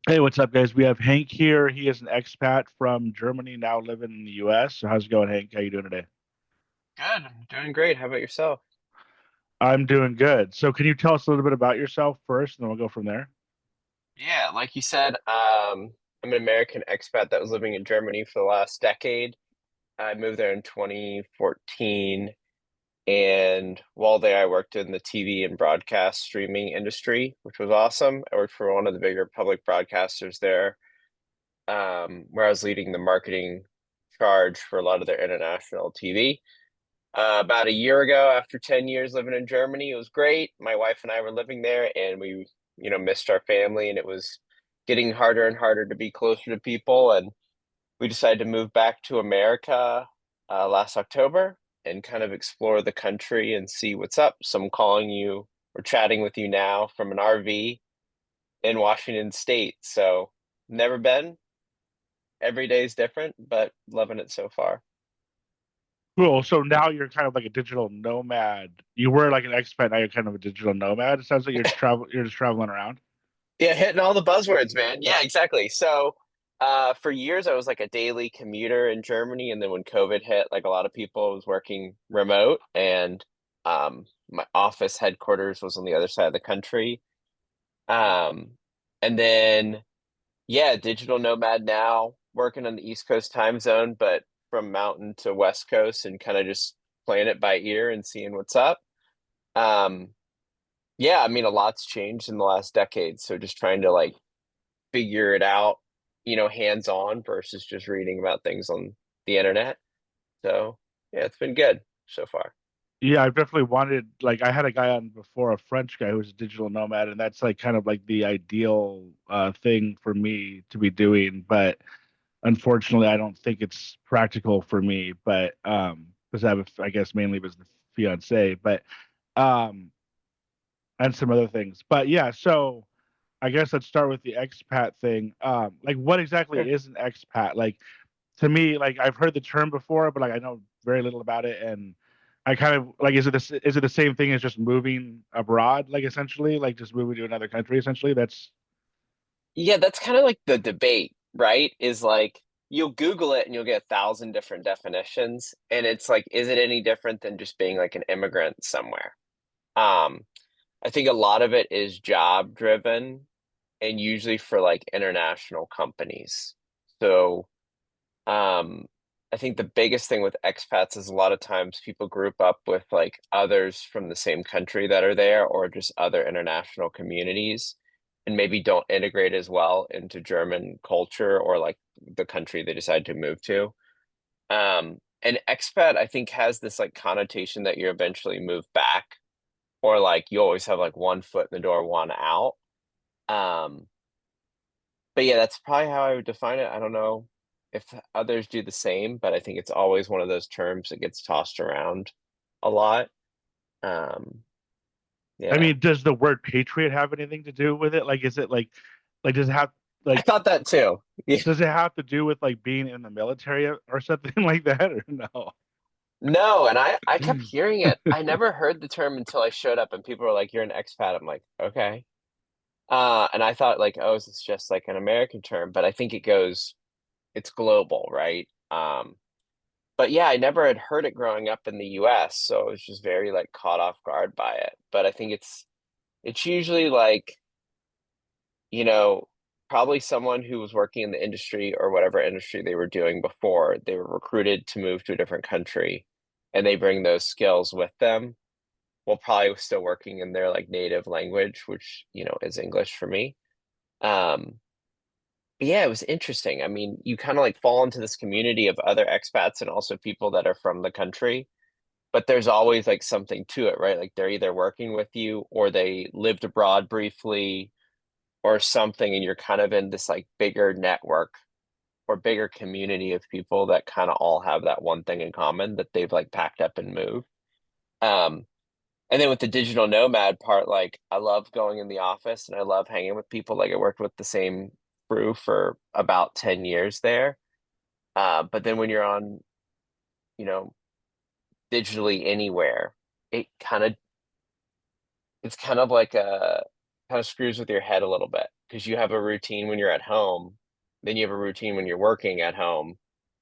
Hey, what's up, guys? We have Hank here. He is an expat from Germany, now living in the U.S. So how's it going, Hank? How you doing today? Good. I'm doing great. How about yourself? I'm doing good. So can you tell us a little bit about yourself first, and then we'll go from there? Yeah, like you said, I'm an American expat that was living in Germany for the last decade. I moved there in 2014, and while there, I worked in the TV and broadcast streaming industry, which was awesome. I worked for one of the bigger public broadcasters there, where I was leading the marketing charge for a lot of their international TV. About a year ago, after 10 years living in Germany, it was great. My wife and I were living there and we missed our family, and it was getting harder and harder to be closer to people. And we decided to move back to America last October and kind of explore the country and see what's up. So I'm calling you or chatting with you now from an RV in Washington State. So never been. Every day is different, but loving it so far. Cool. So now you're kind of like a digital nomad. You were like an expat, now you're kind of a digital nomad. It sounds like you're just traveling around. Yeah, hitting all the buzzwords, man. Yeah, exactly. So, for years I was like a daily commuter in Germany, and then when COVID hit, like a lot of people, was working remote, and my office headquarters was on the other side of the country. Um, and then yeah, digital nomad now, working on the East Coast time zone, but from mountain to West Coast, and kind of just playing it by ear and seeing what's up. Um, yeah, I mean, a lot's changed in the last decade, so just trying to like figure it out, hands on versus just reading about things on the internet. So, yeah, it's been good so far. Yeah, I've definitely wanted like I had a guy on before, a French guy who was a digital nomad, and that's like kind of like the ideal thing for me to be doing. But unfortunately, I don't think it's practical for me. But because I have, I guess, mainly was the fiance, but um, and some other things. But yeah, so I guess let's start with the expat thing. Like, what exactly Sure. is an expat? Like, to me, like I've heard the term before, but like I know very little about it, and I kind of like, is it the same thing as just moving abroad? Like, essentially, like just moving to another country. Essentially, that's Yeah, that's kind of like the debate, right? Is like you'll Google it and you'll get 1,000 different definitions, and it's like, is it any different than just being like an immigrant somewhere? Um, I think a lot of it is job driven and usually for like international companies. So Um, I think the biggest thing with expats is a lot of times people group up with like others from the same country that are there, or just other international communities, and maybe don't integrate as well into German culture or like the country they decide to move to. And expat, I think, has this like connotation that you eventually move back, or like you always have like one foot in the door, one out. Um, but yeah, that's probably how I would define it. I don't know if others do the same, but I think it's always one of those terms that gets tossed around a lot. Um, I yeah. mean, does the word patriot have anything to do with it? Like, is it like does it have I like thought that too. Yeah. does it have to do with like being in the military or something like that, or no? No, and I kept hearing it. I never heard the term until I showed up and people were like, "You're an expat." I'm like, "Okay." And I thought like, "Oh, it's just like an American term," but I think it's global, right? But yeah, I never had heard it growing up in the US, so I was just very like caught off guard by it. But I think it's usually like, you know, probably someone who was working in the industry or whatever industry they were doing before. They were recruited to move to a different country, and they bring those skills with them while probably still working in their like native language, which, is English for me. Um, but yeah, it was interesting. I mean, you kind of like fall into this community of other expats and also people that are from the country, but there's always like something to it, right? Like they're either working with you or they lived abroad briefly or something, and you're kind of in this like bigger network or bigger community of people that kind of all have that one thing in common, that they've like packed up and moved. Um, and then with the digital nomad part, like I love going in the office and I love hanging with people. Like I worked with the same crew for about 10 years there. But then when you're on, you know, digitally anywhere, it kind of it's kind of like a kind of screws with your head a little bit because you have a routine when you're at home, then you have a routine when you're working at home.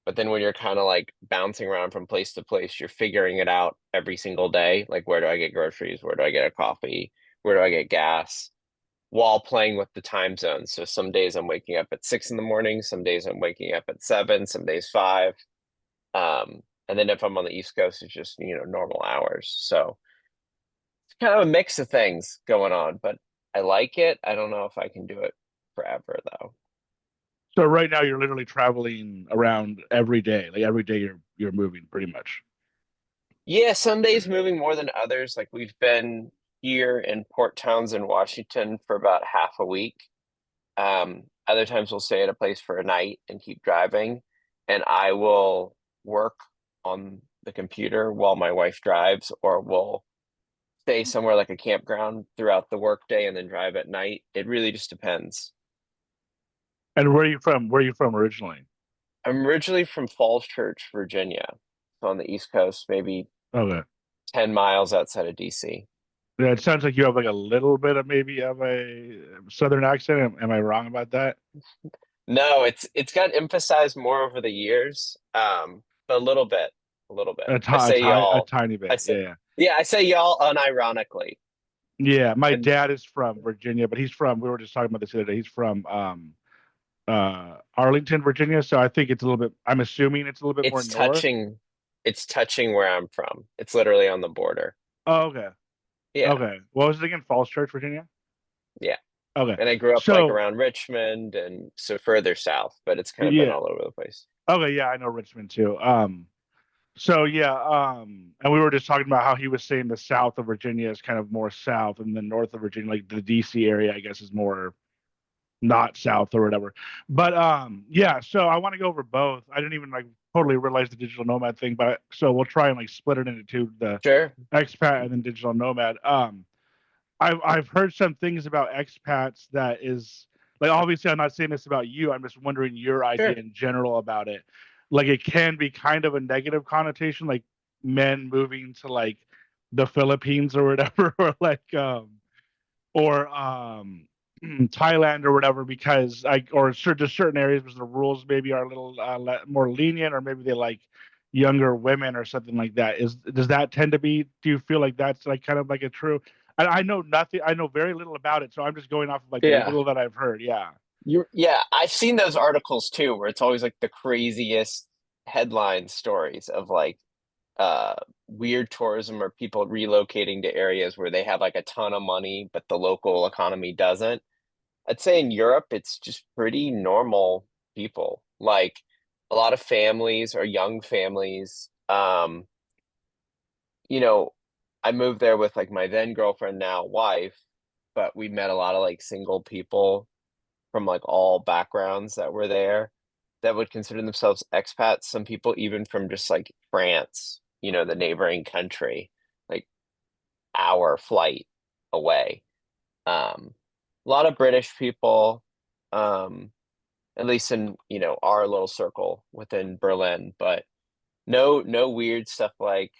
But then when you're kind of like bouncing around from place to place, you're figuring it out every single day. Like, where do I get groceries? Where do I get a coffee? Where do I get gas? While playing with the time zones. So some days I'm waking up at 6 in the morning, some days I'm waking up at 7, some days 5. And then if I'm on the East Coast, it's just, normal hours. So it's kind of a mix of things going on, but I like it. I don't know if I can do it forever though. So right now you're literally traveling around every day. Like every day you're moving pretty much. Yeah, some days moving more than others. Like we've been here in Port Townsend, Washington for about half a week. Other times we'll stay at a place for a night and keep driving, and I will work on the computer while my wife drives, or we'll stay somewhere like a campground throughout the workday and then drive at night. It really just depends. And where are you from? Where are you from originally? I'm originally from Falls Church, Virginia, so on the East Coast, maybe Okay. 10 miles outside of DC. Yeah, it sounds like you have like a little bit of maybe of a southern accent. Am I wrong about that? No, it's got emphasized more over the years, but a little bit, a little bit. I say A y'all. tiny I bit. say, Yeah. yeah, I say y'all unironically. Yeah. My And dad is from Virginia, but we were just talking about this the other day. He's from Arlington, Virginia. So I think it's a little bit, I'm assuming it's a little bit more it's north. touching, it's touching where I'm from. It's literally on the border. Oh, okay. Yeah, Okay. What was it again? Falls Church, Virginia? yeah. Okay. And I grew up like So around Richmond and so further south, but it's kind of been yeah. all over the place. Okay, yeah, I know Richmond too. So yeah, and we were just talking about how he was saying the south of Virginia is kind of more south, and the north of Virginia, like the DC area, I guess, is more not south or whatever. But yeah, so I want to go over both. I didn't even like totally realize the digital nomad thing, but so we'll try and like split it into two, the Sure, expat and then digital nomad. I've heard some things about expats that is like obviously I'm not saying this about you. I'm just wondering your idea sure. in general about it. Like it can be kind of a negative connotation, like men moving to like the Philippines or whatever, or like or Thailand or whatever, because I or just certain areas because the rules maybe are a little more lenient, or maybe they like younger women or something like that. Is does that tend to be? Do you feel like that's like kind of like a true? I know nothing. I know very little about it, so I'm just going off of like the Yeah. little that I've heard. Yeah, Yeah, I've seen those articles too, where it's always like the craziest headline stories of like uh weird tourism or people relocating to areas where they have like a ton of money, but the local economy doesn't. I'd say in Europe, it's just pretty normal people. Like a lot of families or young families. You know, I moved there with like my then girlfriend, now wife, but we met a lot of like single people from like all backgrounds that were there that would consider themselves expats. Some people even from just like France, the neighboring country, like hour flight away. A lot of British people, um, at least in, our little circle within Berlin, but no weird stuff like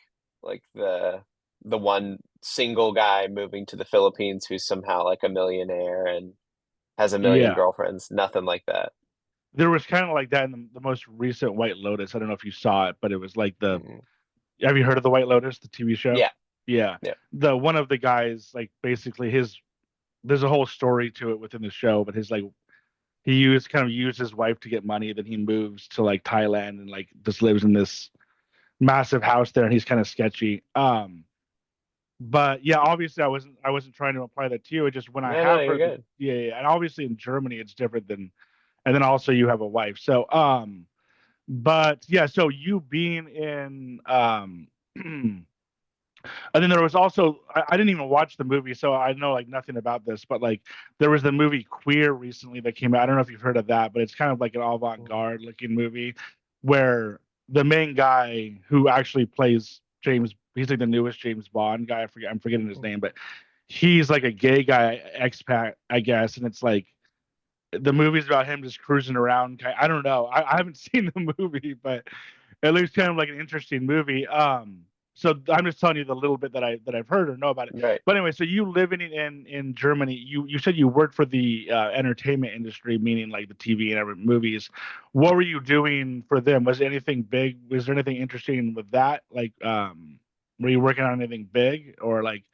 the one single guy moving to the Philippines who's somehow like a millionaire and has a million yeah. girlfriends. Nothing like that. There was kind of like that in the most recent White Lotus. I don't know if you saw it, but it was like the. Mhm. Have you heard of the White Lotus, the TV show? Yeah, Yeah, yeah. the one of the guys like basically his. There's a whole story to it within the show, but his like he used his wife to get money. Then he moves to like Thailand and like just lives in this massive house there, and he's kind of sketchy. But yeah, obviously I wasn't trying to apply that to you. It just when I No, no, have you're heard that, good. yeah, yeah, and obviously in Germany it's different than, and then also you have a wife. So but yeah, so you being in and then there was also I didn't even watch the movie, so I know like nothing about this. But like there was the movie Queer recently that came out. I don't know if you've heard of that, but it's kind of like an avant-garde looking movie where the main guy who actually plays James, he's like the newest James Bond guy. I'm forgetting his name, but he's like a gay guy expat, I guess, and it's like the movie's about him just cruising around. I don't know. I haven't seen the movie, but it looks kind of like an interesting movie. So I'm just telling you the little bit that I've heard or know about it. Right. But anyway, so you living in Germany, you said you worked for the entertainment industry, meaning like the TV and every movies. What were you doing for them? Was there anything big? Was there anything interesting with that? Like, were you working on anything big, or like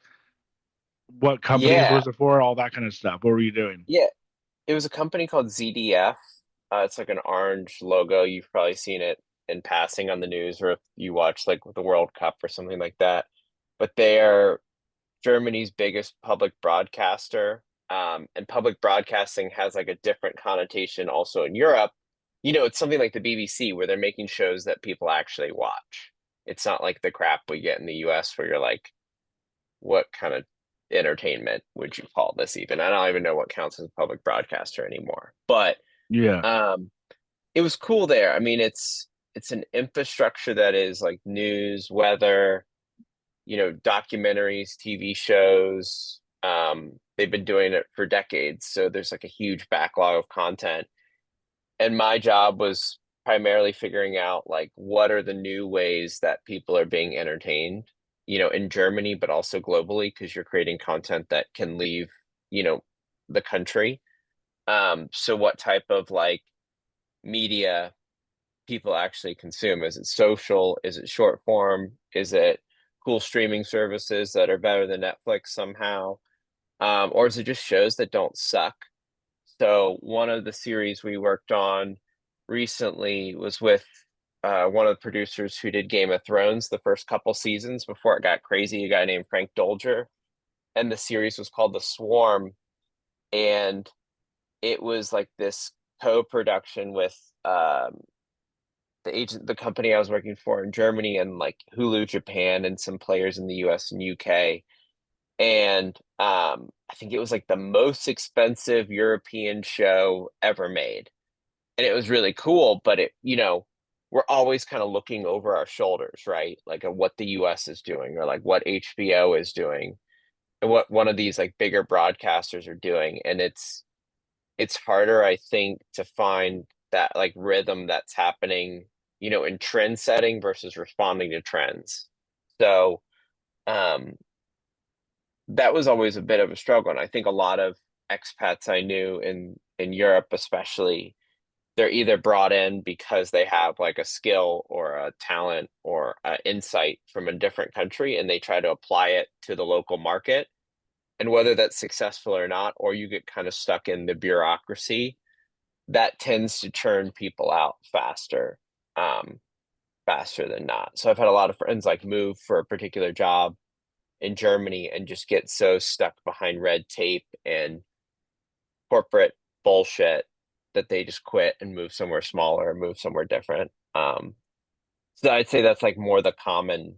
what companies Yeah. was it for? All that kind of stuff. What were you doing? Yeah. It was a company called ZDF. It's like an orange logo. You've probably seen it in passing on the news, or if you watch like the World Cup or something like that. But they are Germany's biggest public broadcaster. And public broadcasting has like a different connotation also in Europe. It's something like the BBC where they're making shows that people actually watch. It's not like the crap we get in the US where you're like, what kind of entertainment would you call this even? I don't even know what counts as a public broadcaster anymore. But Yeah, um, it was cool there. I mean, it's an infrastructure that is like news, weather, documentaries, TV shows. They've been doing it for decades, so there's like a huge backlog of content. And my job was primarily figuring out like what are the new ways that people are being entertained, in Germany, but also globally, because you're creating content that can leave, you know, the country. So what type of like media people actually consume? Is it social? Is it short form? Is it cool streaming services that are better than Netflix somehow? Or is it just shows that don't suck? So one of the series we worked on recently was with one of the producers who did Game of Thrones the first couple seasons before it got crazy, a guy named Frank Dolger. And the series was called The Swarm. And it was like this co-production with the company I was working for in Germany and like Hulu Japan and some players in the US and UK. And I think it was like the most expensive European show ever made. And it was really cool, but we're always kind of looking over our shoulders, right? Like at what the US is doing or like what HBO is doing and what one of these like bigger broadcasters are doing. And it's harder, I think, to find that like rhythm that's happening, in trend setting versus responding to trends. So um that was always a bit of a struggle. And I think a lot of expats I knew in Europe especially, they're either brought in because they have like a skill or a talent or an insight from a different country and they try to apply it to the local market. And whether that's successful or not, or you get kind of stuck in the bureaucracy, that tends to churn people out um, faster than not. So I've had a lot of friends like move for a particular job in Germany and just get so stuck behind red tape and corporate bullshit that they just quit and move somewhere smaller, move somewhere different. So I'd say that's like more the common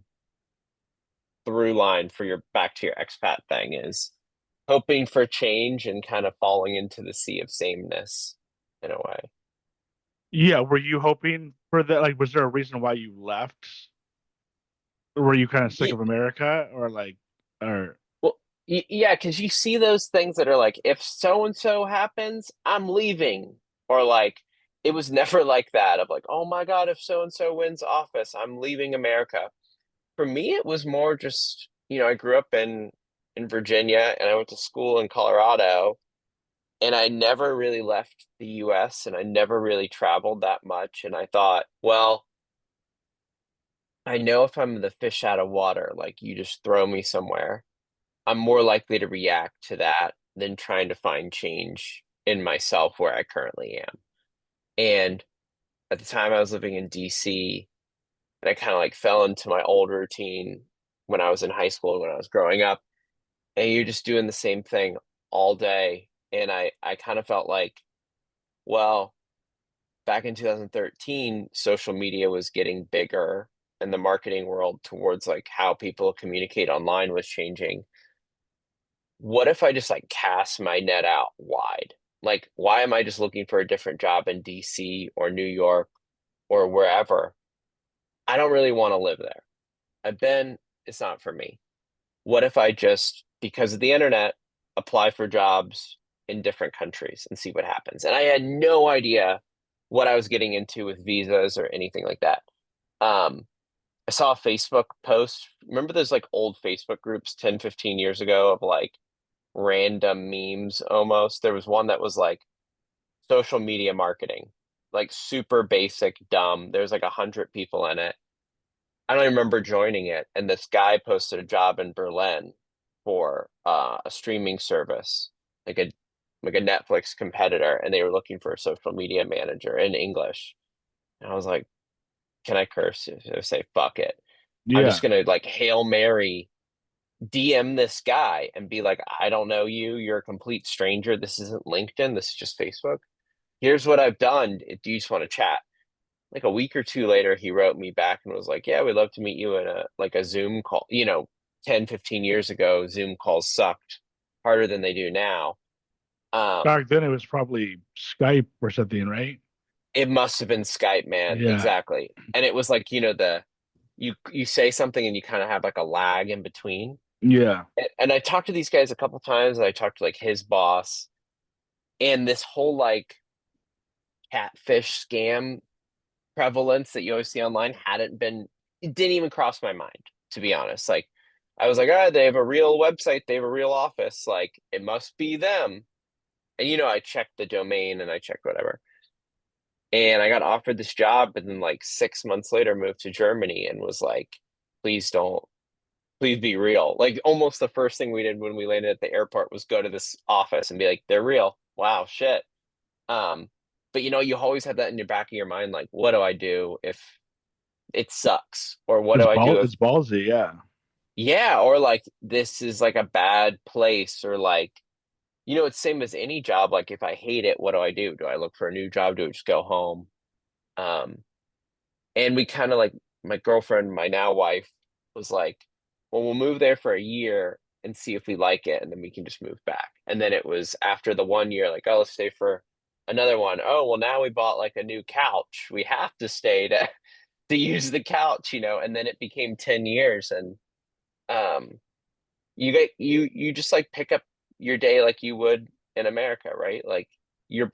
through line for your back to your expat thing is hoping for change and kind of falling into the sea of sameness in a way. yeah. Were you hoping for that? Like, was there a reason why you left? Or were you kind of sick Yeah, of America, or like, or well, yeah, because you see those things that are like, if so and so happens, I'm leaving, or like it was never like that of like, oh my God, if so and so wins office, I'm leaving America. For me, it was more just, I grew up in Virginia and I went to school in Colorado, and I never really left the US and I never really traveled that much. And I thought, well, I know if I'm the fish out of water, like you just throw me somewhere, I'm more likely to react to that than trying to find change in myself where I currently am. And at the time I was living in DC and I kind of like fell into my old routine when I was in high school, when I was growing up, and you're just doing the same thing all day. And I kind of felt like, well, back in 2013, social media was getting bigger and the marketing world towards like how people communicate online was changing. What if I just like cast my net out wide? Like, why am I just looking for a different job in DC or New York or wherever? I don't really want to live there. I've been, it's not for me. What if I just, because of the internet, apply for jobs in different countries and see what happens? And I had no idea what I was getting into with visas or anything like that. Um, I saw a Facebook post. Remember those like old Facebook groups 10, 15 years ago of like random memes almost? There was one that was like social media marketing, like super basic, dumb. There's like 100 people in it. I don't even remember joining it. And this guy posted a job in Berlin for a streaming service, like a Netflix competitor, and they were looking for a social media manager in English. And I was like, can I curse? I say, fuck it. I'm just Yeah. gonna like Hail Mary DM this guy and be like, I don't know you. You're a complete stranger. This isn't LinkedIn. This is just Facebook. Here's what I've done. Do you just want to chat? Like a week or two later, he wrote me back and was like, yeah, we'd love to meet you in a Zoom call. 10, 15 years ago, Zoom calls sucked harder than they do now. Um, Back then it was probably Skype or something, right? it must have been Skype, man. Yeah. Exactly. And it was like, you say something and you kind of have like a lag in between. Yeah. And I talked to these guys a couple times, and I talked to like his boss, and this whole like catfish scam prevalence that you always see online hadn't been, it didn't even cross my mind, to be honest. Like I was like, they have a real website, they have a real office, like it must be them. And I checked the domain and I checked whatever. And I got offered this job, and then like 6 months later moved to Germany and was like, please don't, please be real. Like almost the first thing we did when we landed at the airport was go to this office and be like, they're real. Wow, shit. Um, but you always have that in your back of your mind, like, what do I do if it sucks? Or what do I do if, It's ballsy, yeah. yeah, or like this is like a bad place, or like, it's same as any job. Like if I hate it, what do I do? Do I look for a new job? Do I just go home? Um, and we kind of like, my girlfriend, my now wife, was like, well, we'll move there for a year and see if we like it, and then we can just move back. And then it was after the 1 year, like, oh, let's stay for another one. Oh, well, now we bought like a new couch. We have to stay to use the couch, and then it became 10 years. And um you just like pick up your day like you would in America, right? Like you're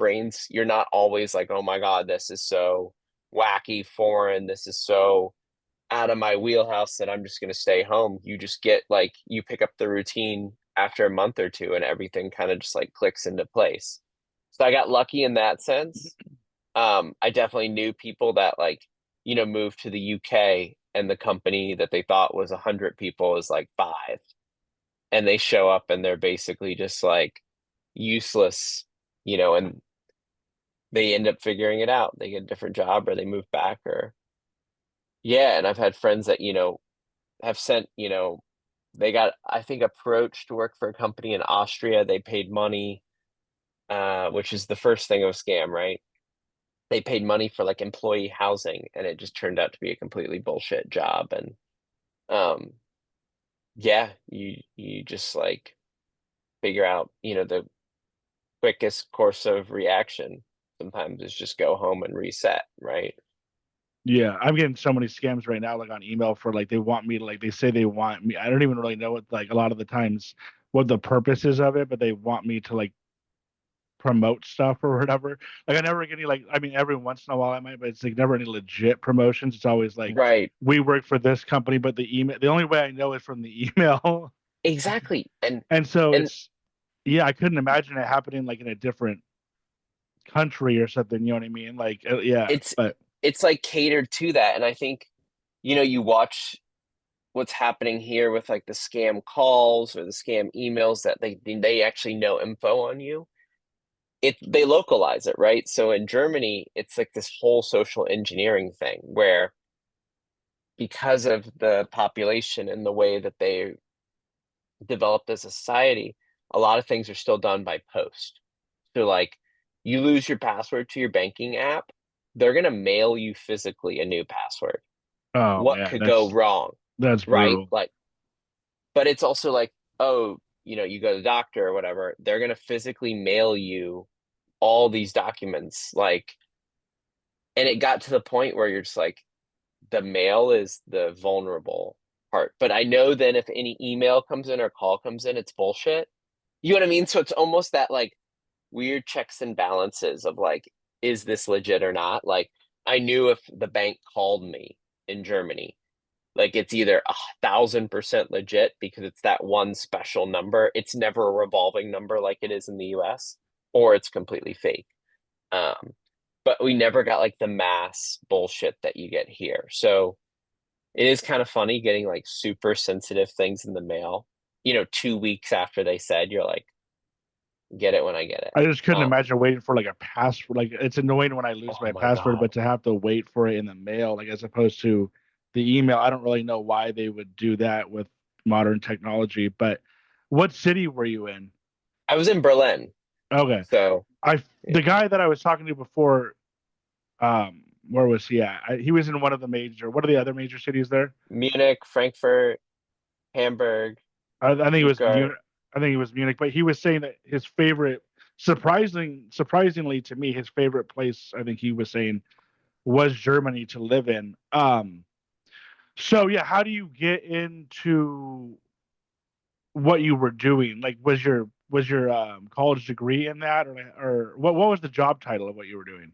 not always like, oh my God, this is so wacky foreign, this is so out of my wheelhouse that I'm just going to stay home. You just get like, you pick up the routine after a month or two, and everything kind of just like clicks into place. So I got lucky in that sense. I definitely knew people that like, moved to the UK, and the company that they thought was 100 people is like five, and they show up and they're basically just like useless, and they end up figuring it out. They get a different job or they move back, or yeah. And I've had friends that, have sent, they got, I think, approached to work for a company in Austria. They paid money, which is the first thing of a scam, right? They paid money for like employee housing, and it just turned out to be a completely bullshit job. And um, yeah, you just like figure out, the quickest course of reaction sometimes is just go home and reset, right? Yeah. I'm getting so many scams right now, like on email for like they want me to like they say they want me. I don't even really know what like a lot of the times what the purpose is of it, but they want me to like promote stuff or whatever. Like I never get any like I mean every once in a while I might, but it's like never any legit promotions. It's always like Right. we work for this company, but the only way I know is from the email. Exactly. And And so and it's yeah, I couldn't imagine it happening like in a different country or something, you know what I mean? Like yeah, it's but it's like catered to that. And I think, you watch what's happening here with like the scam calls or the scam emails that they actually know info on you. They localize it, right? So in Germany, it's like this whole social engineering thing where, because of the population and the way that they developed as a society, a lot of things are still done by post. So like, you lose your password to your banking app, they're gonna mail you physically a new password. oh What man, could go wrong, that's right? brutal. Like, but it's also like, oh, you go to the doctor or whatever, they're gonna physically mail you all these documents. Like, and it got to the point where you're just like, the mail is the vulnerable part. But I know then if any email comes in or call comes in, it's bullshit. You know what I mean? So it's almost that like weird checks and balances of like, is this legit or not? Like, I knew if the bank called me in Germany, Like it's either 1,000% legit because it's that one special number. It's never a revolving number like it is in the US, or it's completely fake. Um, but we never got like the mass bullshit that you get here. So it is kind of funny getting like super sensitive things in the mail, 2 weeks after they said, you're like, get it when I get it. I just couldn't Um, imagine waiting for like a password. Like it's annoying when I lose oh my my password, God. but to have to wait for it in the mail, like as opposed to the email, I don't really know why they would do that with modern technology. But what city were you in? I was in Berlin. Okay. So I yeah. the guy that I was talking to before, where was he at? He was in one of the major, what are the other major cities there? Munich, Frankfurt, Hamburg, I think it was Stuttgart. Munich. I think it was Munich, but he was saying that his favorite, surprisingly to me, his favorite place, I think he was saying, was Germany to live in. So yeah, how do you get into what you were doing? Like, was your college degree in that, or what was the job title of what you were doing?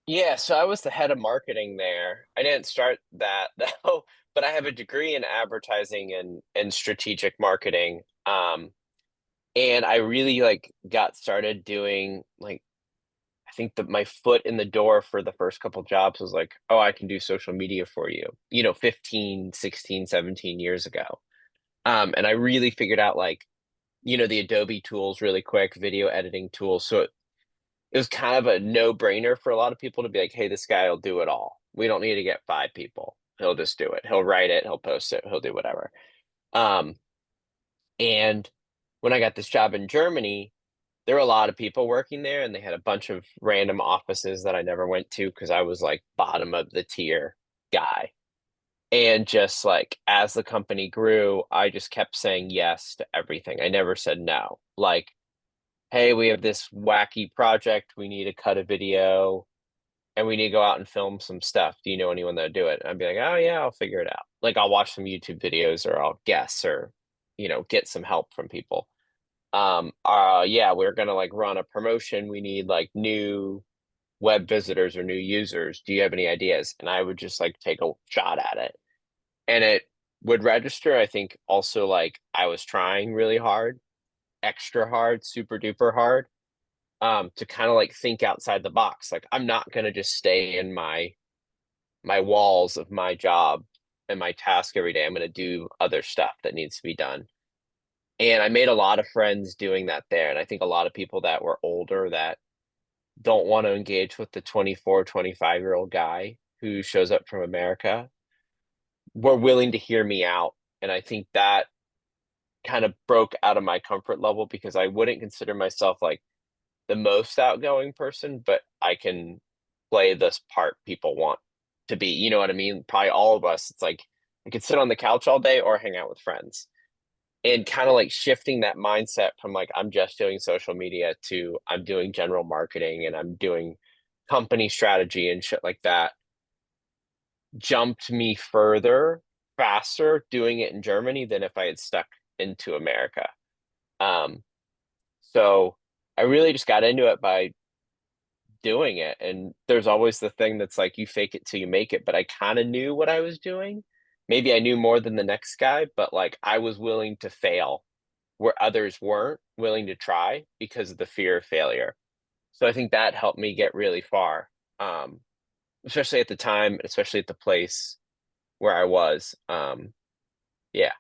Yeah, so I was the head of marketing there. I didn't start that though, but I have a degree in advertising and strategic marketing. And I really like got started doing like I think that my foot in the door for the first couple jobs was like, oh, I can do social media for you, 15, 16, 17 years ago. And I really figured out like, the Adobe tools really quick, video editing tools. So it was kind of a no-brainer for a lot of people to be like, hey, this guy will do it all. We don't need to get five people. He'll just do it. He'll write it, he'll post it, he'll do whatever. Um, and when I got this job in Germany, there were a lot of people working there, and they had a bunch of random offices that I never went to because I was like bottom of the tier guy. And just like as the company grew, I just kept saying yes to everything. I never said no. Like, hey, we have this wacky project. We need to cut a video and we need to go out and film some stuff. Do you know anyone that'll do it? And I'd be like, oh yeah, I'll figure it out. Like I'll watch some YouTube videos or I'll guess or, get some help from people. Yeah, we're gonna like run a promotion. We need like new web visitors or new users. Do you have any ideas? And I would just like take a shot at it. And it would register. I think also like I was trying really hard, extra hard, super duper hard, to kind of like think outside the box. Like I'm not gonna just stay in my walls of my job and my task every day. I'm gonna do other stuff that needs to be done. And I made a lot of friends doing that there. And I think a lot of people that were older that don't want to engage with the 24, 25-year-old guy who shows up from America were willing to hear me out. And I think that kind of broke out of my comfort level because I wouldn't consider myself like the most outgoing person, but I can play this part people want to be. You know what I mean? Probably all of us. It's like I could sit on the couch all day or hang out with friends. And kind of like shifting that mindset from like I'm just doing social media to I'm doing general marketing and I'm doing company strategy and shit like that jumped me further faster doing it in Germany than if I had stuck into America. Um, so I really just got into it by doing it. And there's always the thing that's like you fake it till you make it, but I kind of knew what I was doing. Maybe I knew more than the next guy, but like I was willing to fail where others weren't willing to try because of the fear of failure. So I think that helped me get really far, especially at the time, especially at the place where I was. Yeah,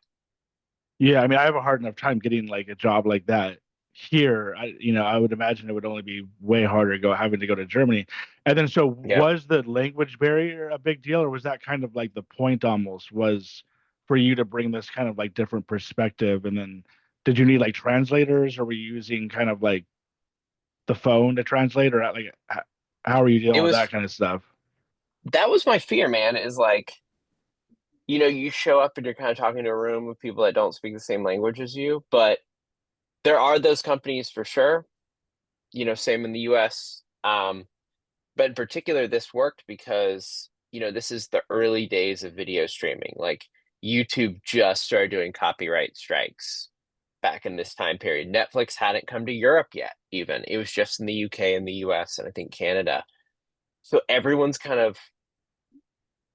Yeah, I mean, I have a hard enough time getting like a job like that here. I would imagine it would only be way harder having to go to Germany. And then, so yeah. was the language barrier a big deal, or was that kind of like the point almost was for you to bring this kind of like different perspective? And then, did you need like translators, or were you using kind of like the phone to translate, or like how are you It dealing with was that kind of stuff? that was my fear, man, is like, you show up and you're kind of talking to a room of people that don't speak the same language as you, but there are those companies for sure, same in the US. But in particular, this worked because, this is the early days of video streaming. Like YouTube just started doing copyright strikes back in this time period. Netflix hadn't come to Europe yet, even. It was just in the UK and the US and I think Canada. So everyone's kind of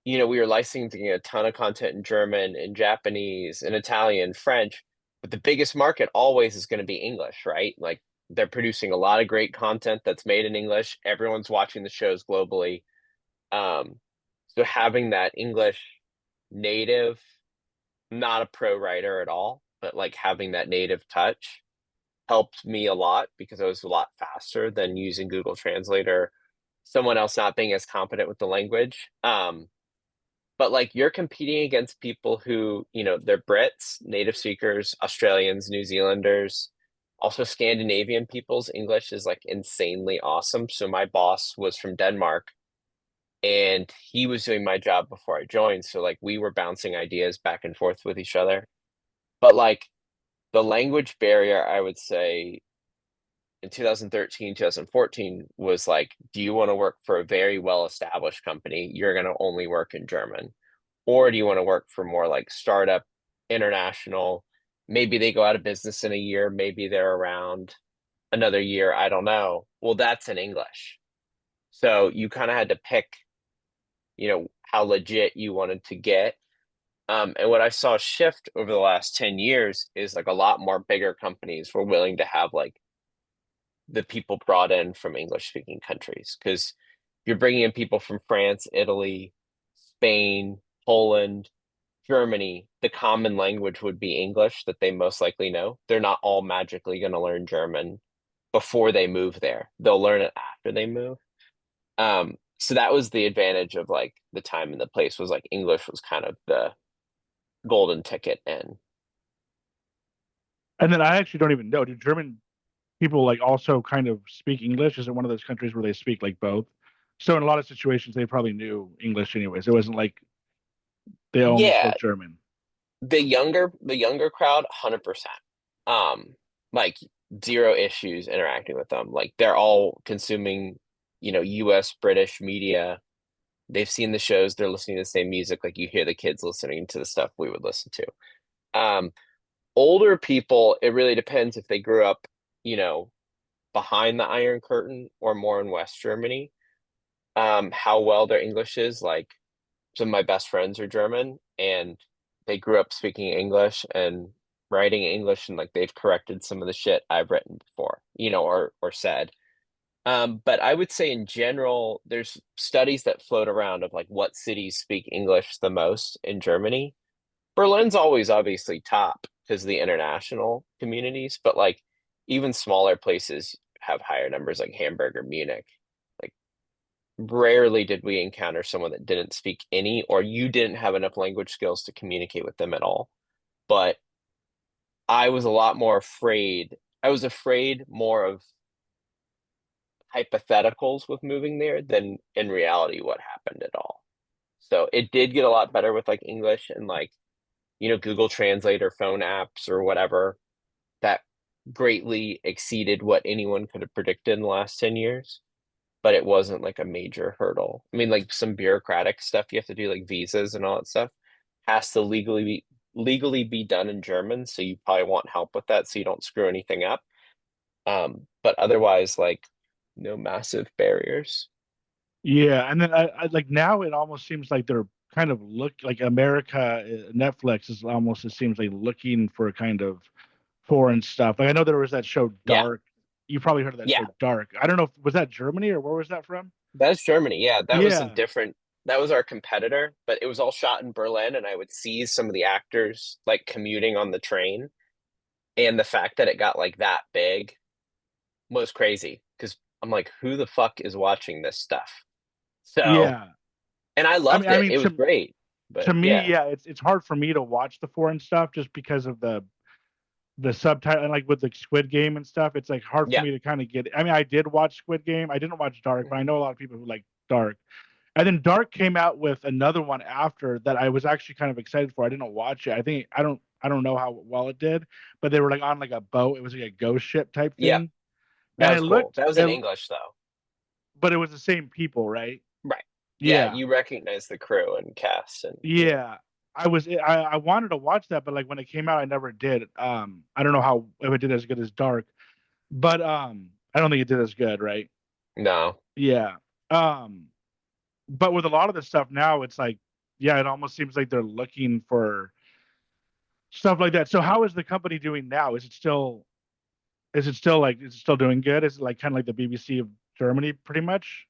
we were licensing a ton of content in German and Japanese and Italian, French, but the biggest market always is going to be English, right? Like they're producing a lot of great content that's made in English. Everyone's watching the shows globally. Um, so having that English native, not a pro writer at all, but like having that native touch helped me a lot because it was a lot faster than using Google Translate or someone else not being as competent with the language. But like you're competing against people who, they're Brits, native speakers, Australians, New Zealanders, also Scandinavian people's English is like insanely awesome. So my boss was from Denmark and he was doing my job before I joined. So like we were bouncing ideas back and forth with each other. But like the language barrier, I would say in 2013, 2014 was like, do you want to work for a very well established company? You're going to only work in German. Or do you want to work for more like startup, international? Maybe they go out of business in a year, maybe they're around another year. I don't know. Well, that's in English. So you kind of had to pick, how legit you wanted to get. And what I saw shift over the last 10 years is like a lot more bigger companies were willing to have like the people brought in from English speaking countries. Because you're bringing in people from France, Italy, Spain, Poland, Germany, the common language would be English that they most likely know. They're not all magically going to learn German before they move there. They'll learn it after they move. So that was the advantage of like the time and the place was like English was kind of the golden ticket in. And then I actually don't even know. Do German people like also kind of speak English? Is it one of those countries where they speak like both? So in a lot of situations, they probably knew English anyways. It wasn't like they only Yeah, spoke German. the younger crowd, 100%. Um, like zero issues interacting with them. Like they're all consuming, US British media. They've seen the shows, they're listening to the same music. Like you hear the kids listening to the stuff we would listen to. Um, Older people, it really depends if they grew up, you know, behind the Iron Curtain or more in West Germany. How well their English is. Like some of my best friends are German and they grew up speaking English and writing English and like they've corrected some of the shit I've written before, or said. But I would say in general, there's studies that float around of like what cities speak English the most in Germany. Berlin's always obviously top because of the international communities, but like even smaller places have higher numbers like Hamburg or Munich. Like rarely did we encounter someone that didn't speak any or you didn't have enough language skills to communicate with them at all. But I was a lot more afraid. I was afraid more of hypotheticals with moving there than in reality what happened at all. So it did get a lot better with like English and like, Google Translate or phone apps or whatever that greatly exceeded what anyone could have predicted in the last 10 years. But it wasn't like a major hurdle. I mean, like some bureaucratic stuff you have to do, like visas and all that stuff, has to legally be done in German. So you probably want help with that so you don't screw anything up. But otherwise, like no massive barriers. Yeah, and then I like now it almost seems like they're kind of look like America, Netflix is almost it seems like looking for kind of foreign stuff. Like I know there was that show Yeah, Dark. You probably heard of that yeah, show Dark. I don't know if was that Germany or where was that from? that's Germany. Yeah, Yeah. that was our competitor, but it was all shot in Berlin, and I would see some of the actors like commuting on the train, and the fact that it got like that big was crazy because I'm like, who the fuck is watching this stuff? So, Yeah. and I I mean loved I it. mean It was great, but to me, yeah, yeah, it's hard for me to watch the foreign stuff just because of the subtitle and like with the Squid Game and stuff, it's like hard for yeah, me to kind of get. I mean, I did watch Squid Game. I didn't watch Dark, but I mhm, know a lot of people who like Dark. And then Dark came out with another one after that I was actually kind of excited for. I didn't watch it. I don't know how well it did, but they were like on like a boat. It was like a ghost ship type yeah, thing. that And was cool. That was in English though, but it was the same people, right? right? Yeah, Yeah. you recognize the crew and cast, and yeah, Yeah. I wanted to watch that, but like when it came out, I never did. I don't know how if it did as good as Dark, but I don't think it did as good, right? no, Yeah. Um, but with a lot of the stuff now, it's like Yeah, it almost seems like they're looking for stuff like that. So how is the company doing now? Is it still doing good? Is it like kind of like the BBC of Germany pretty much?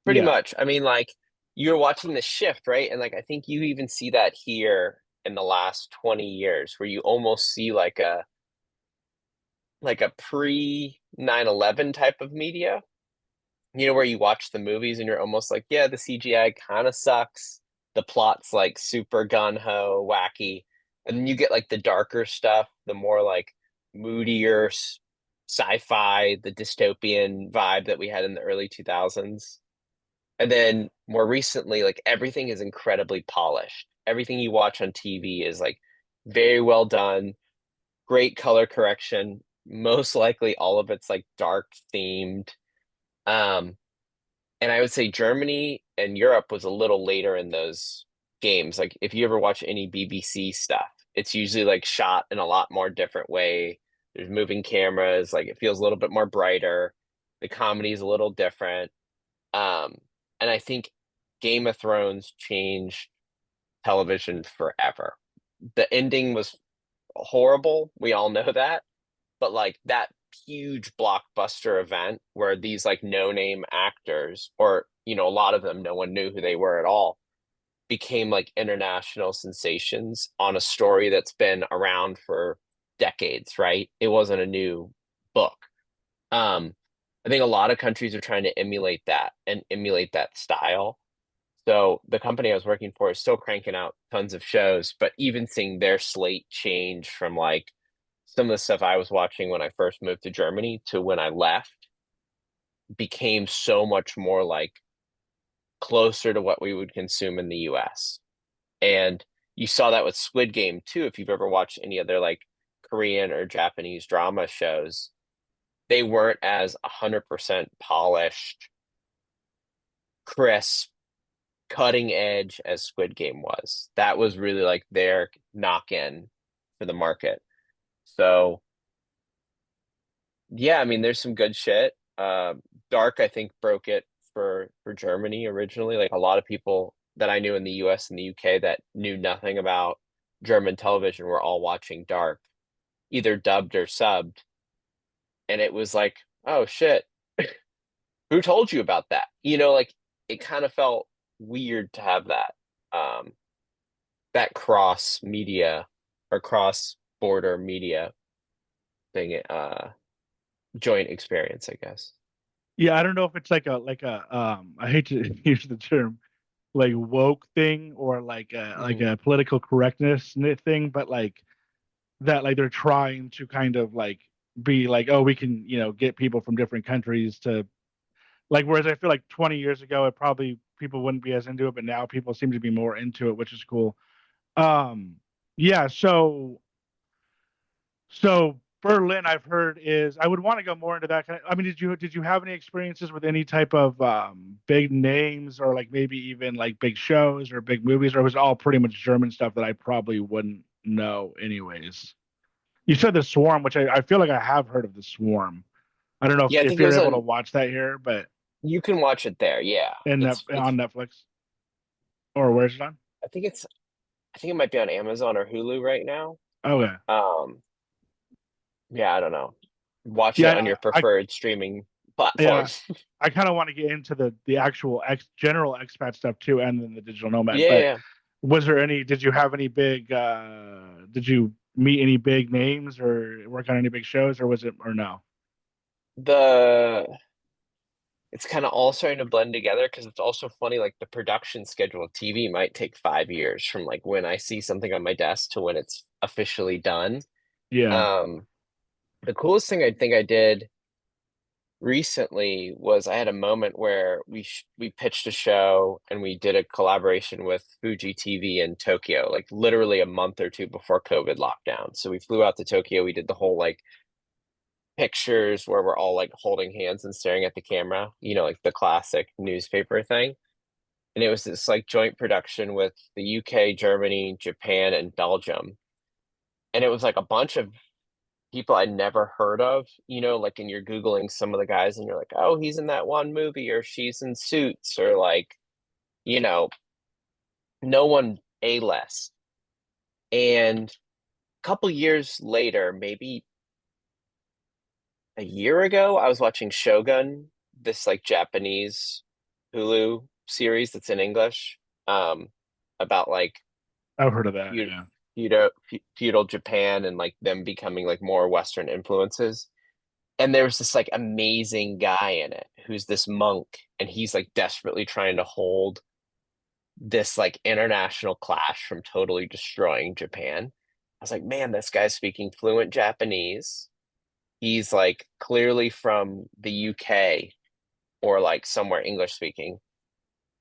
Pretty Yeah. much. I mean, like you're watching the shift, right? And like I think you even see that here in the last 20 years where you almost see like a pre 9/11 type of media, where you watch the movies and you're almost like, yeah, the CGI kind of sucks. The plot's like super gun ho, wacky. And then you get like the darker stuff, the more like moodier sci-fi, the dystopian vibe that we had in the early 2000s. And then more recently, like everything is incredibly polished. Everything you watch on TV is like very well done, great color correction. Most likely all of it's like dark themed. Um, and I would say Germany and Europe was a little later in those games. Like if you ever watch any BBC stuff, it's usually like shot in a lot more different way. There's moving cameras, like it feels a little bit more brighter. The comedy is a little different. Um, and I think Game of Thrones changed television forever. The ending was horrible. We all know that. But like that huge blockbuster event where these like no-name actors, or a lot of them no one knew who they were at all, became like international sensations on a story that's been around for decades, right? It wasn't a new book. Um, I think a lot of countries are trying to emulate that and emulate that style. So the company I was working for is still cranking out tons of shows, but even seeing their slate change from like some of the stuff I was watching when I first moved to Germany to when I left became so much more like closer to what we would consume in the US. And you saw that with Squid Game too. If you've ever watched any other like Korean or Japanese drama shows, they weren't as 100% polished, crisp, cutting edge as Squid Game was. That was really like their knock in for the market. So yeah, I mean, there's some good shit. Dark, I think, broke it for Germany originally. Like a lot of people that I knew in the US and the UK that knew nothing about German television were all watching Dark, either dubbed or subbed. And it was like, oh shit, who told you about that? Like it kind of felt weird to have um that cross media or cross border media thing, joint experience, I guess. Yeah, I don't know if it's like a I hate to use the term like woke thing or like Mhm. a political correctness thing, but like that like they're trying to kind of like be like, oh, we can, get people from different countries to like, whereas I feel like 20 years ago it probably people wouldn't be as into it, but now people seem to be more into it, which is cool. Um yeah, so Berlin, I've heard is I would want to go more into that kind of. I mean, did you have any experiences with any type of big names or like maybe even like big shows or big movies, or was it all pretty much German stuff that I probably wouldn't know anyways? You said the Swarm, which I feel like I have heard of the Swarm. I don't know Yeah, I if think it you're was able to on. watch that here, but You can watch it there. Yeah, in that it's. on Netflix or where's it on? I think it's. I think it might be on Amazon or Hulu right now. Okay, Um, yeah, I don't know. Watch it on yeah, your preferred streaming platform. yeah, I kind of want to get into the actual general expat stuff too, and then the digital nomad. Yeah, But yeah. was there any? Did you have any big? Did you meet any big names or work on any big shows, or was it or no? The It's kind of all starting to blend together because it's also funny. Like the production schedule of TV might take 5 years from like when I see something on my desk to when it's officially done. Yeah. Um, the coolest thing I think I did recently was I had a moment where we pitched a show and we did a collaboration with Fuji TV in Tokyo, like literally a month or two before COVID lockdown. So we flew out to Tokyo. We did the whole like pictures where we're all like holding hands and staring at the camera, like the classic newspaper thing. And it was this like joint production with the UK, Germany, Japan, and Belgium. And it was like a bunch of people I'd never heard of, like, and you're Googling some of the guys and you're like, oh, he's in that one movie or she's in Suits or like, you know, no one A-list. And a couple years later, maybe a year ago, I was watching Shogun, this like Japanese Hulu series that's in English, um, about like I've heard of that. feud, Yeah. feudal Japan and like them becoming like more Western influences. And there's this like amazing guy in it who's this monk, and he's like desperately trying to hold this like international clash from totally destroying Japan. I was like, man, this guy's speaking fluent Japanese. He's like clearly from the UK or like somewhere English speaking.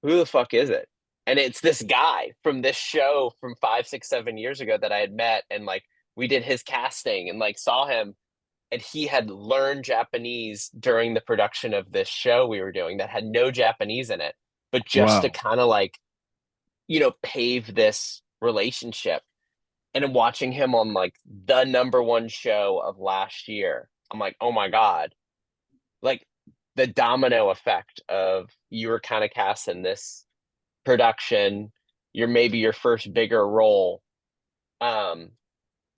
Who the fuck is it? And it's this guy from this show from 5, 6, 7 years ago that I had met, and like we did his casting and like saw him, and he had learned Japanese during the production of this show we were doing that had no Japanese in it, but just to Wow. kind of like, pave this relationship. And I'm watching him on like the number one show of last year. I'm like, oh my God. Like the domino effect of you were kind of cast in this production, you're maybe your first bigger role, um,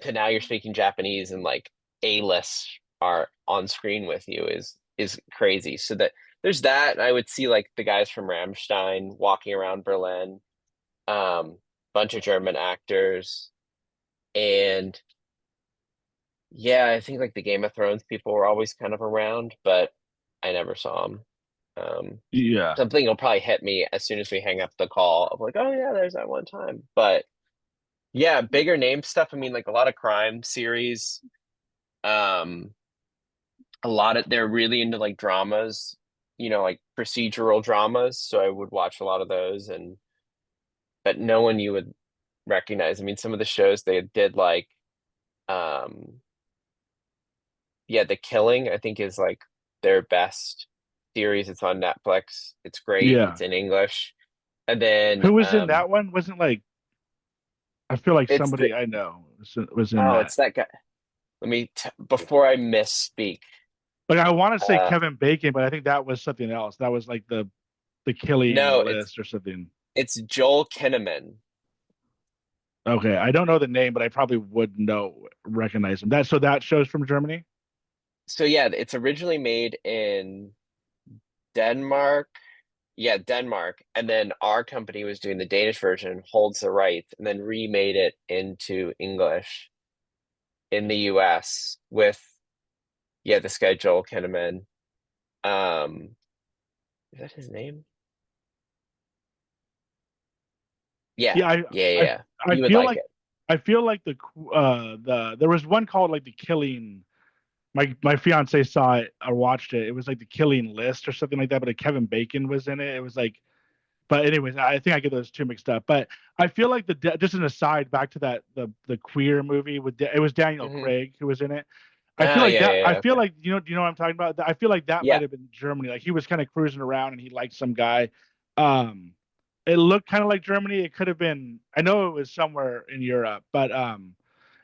to now you're speaking Japanese and like A-lists are on screen with you is crazy. So that there's that. And I would see like the guys from Rammstein walking around Berlin, bunch of German actors. And yeah, I think like the Game of Thrones people were always kind of around, but I never saw them. Um, Yeah. something will probably hit me as soon as we hang up the call of like, oh yeah, there's that one time. But yeah, bigger name stuff. I mean, like a lot of crime series. Um, a lot of they're really into like dramas, like procedural dramas. So I would watch a lot of those, and but no one you would recognize. I mean, some of the shows they did like, um, yeah, The Killing, I think is like their best series. It's on Netflix. It's great. Yeah. It's in English. And then Who was in that one? Wasn't like I feel like it's the somebody I know was in oh, that. it's that guy. Before I misspeak. Like I want to say Uh Kevin Bacon, but I think that was something else. That was like the killing no, it's list or something. it's Joel Kinnaman. Okay, I don't know the name, but I probably would recognize him. That show's from Germany. So yeah, it's originally made in Denmark. Yeah, Denmark. And then our company was doing the Danish version, holds the rights, and then remade it into English in the US with, yeah, this guy Joel Kinnaman. Um, is that his name? Yeah, Yeah, yeah, I yeah. I You would feel like like it. the there was one called like the killing. My fiance saw it or watched it. It was like the killing list or something like that, but Kevin Bacon was in it. It was like but anyways, I think I get those two mixed up. But I feel like just an aside back to that the queer movie it was Daniel Hmm. Craig who was in it. I feel Ah, like yeah, that. yeah, I yeah. feel Okay. like do you know what I'm talking about? I feel like that might Yeah. have been Germany. Like he was kind of cruising around and he liked some guy. Um, it looked kind of like Germany. It could have been. I know it was somewhere in Europe, but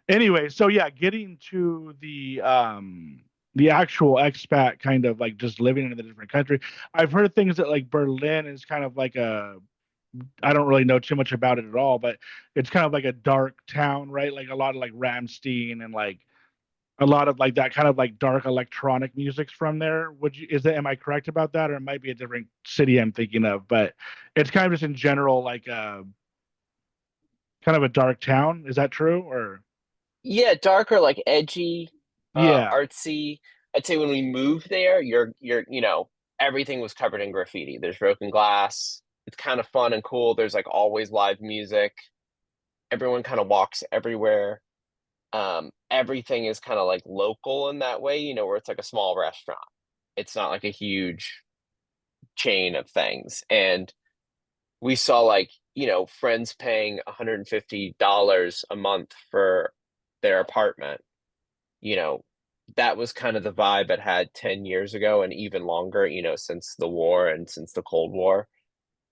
anyway, so yeah, getting to the actual expat kind of like just living in a different country. I've heard things that like Berlin is kind of like a I don't really know too much about it at all, but it's kind of like a dark town, right? Like a lot of like Ramstein and like a lot of like that kind of like dark electronic music's from there. Am I correct about that? Or it might be a different city I'm thinking of, but it's kind of just in general like kind of a dark town. Is that true? Or Yeah, darker, like edgy, yeah. artsy. I'd say when we moved there, everything was covered in graffiti. There's broken glass. It's kind of fun and cool. There's like always live music. Everyone kind of walks everywhere. Everything is kind of like local in that way, where it's like a small restaurant. It's not like a huge chain of things. And we saw like, friends paying $150 a month for their apartment. you know, that was kind of the vibe it had 10 years ago and even longer, since the war and since the Cold War.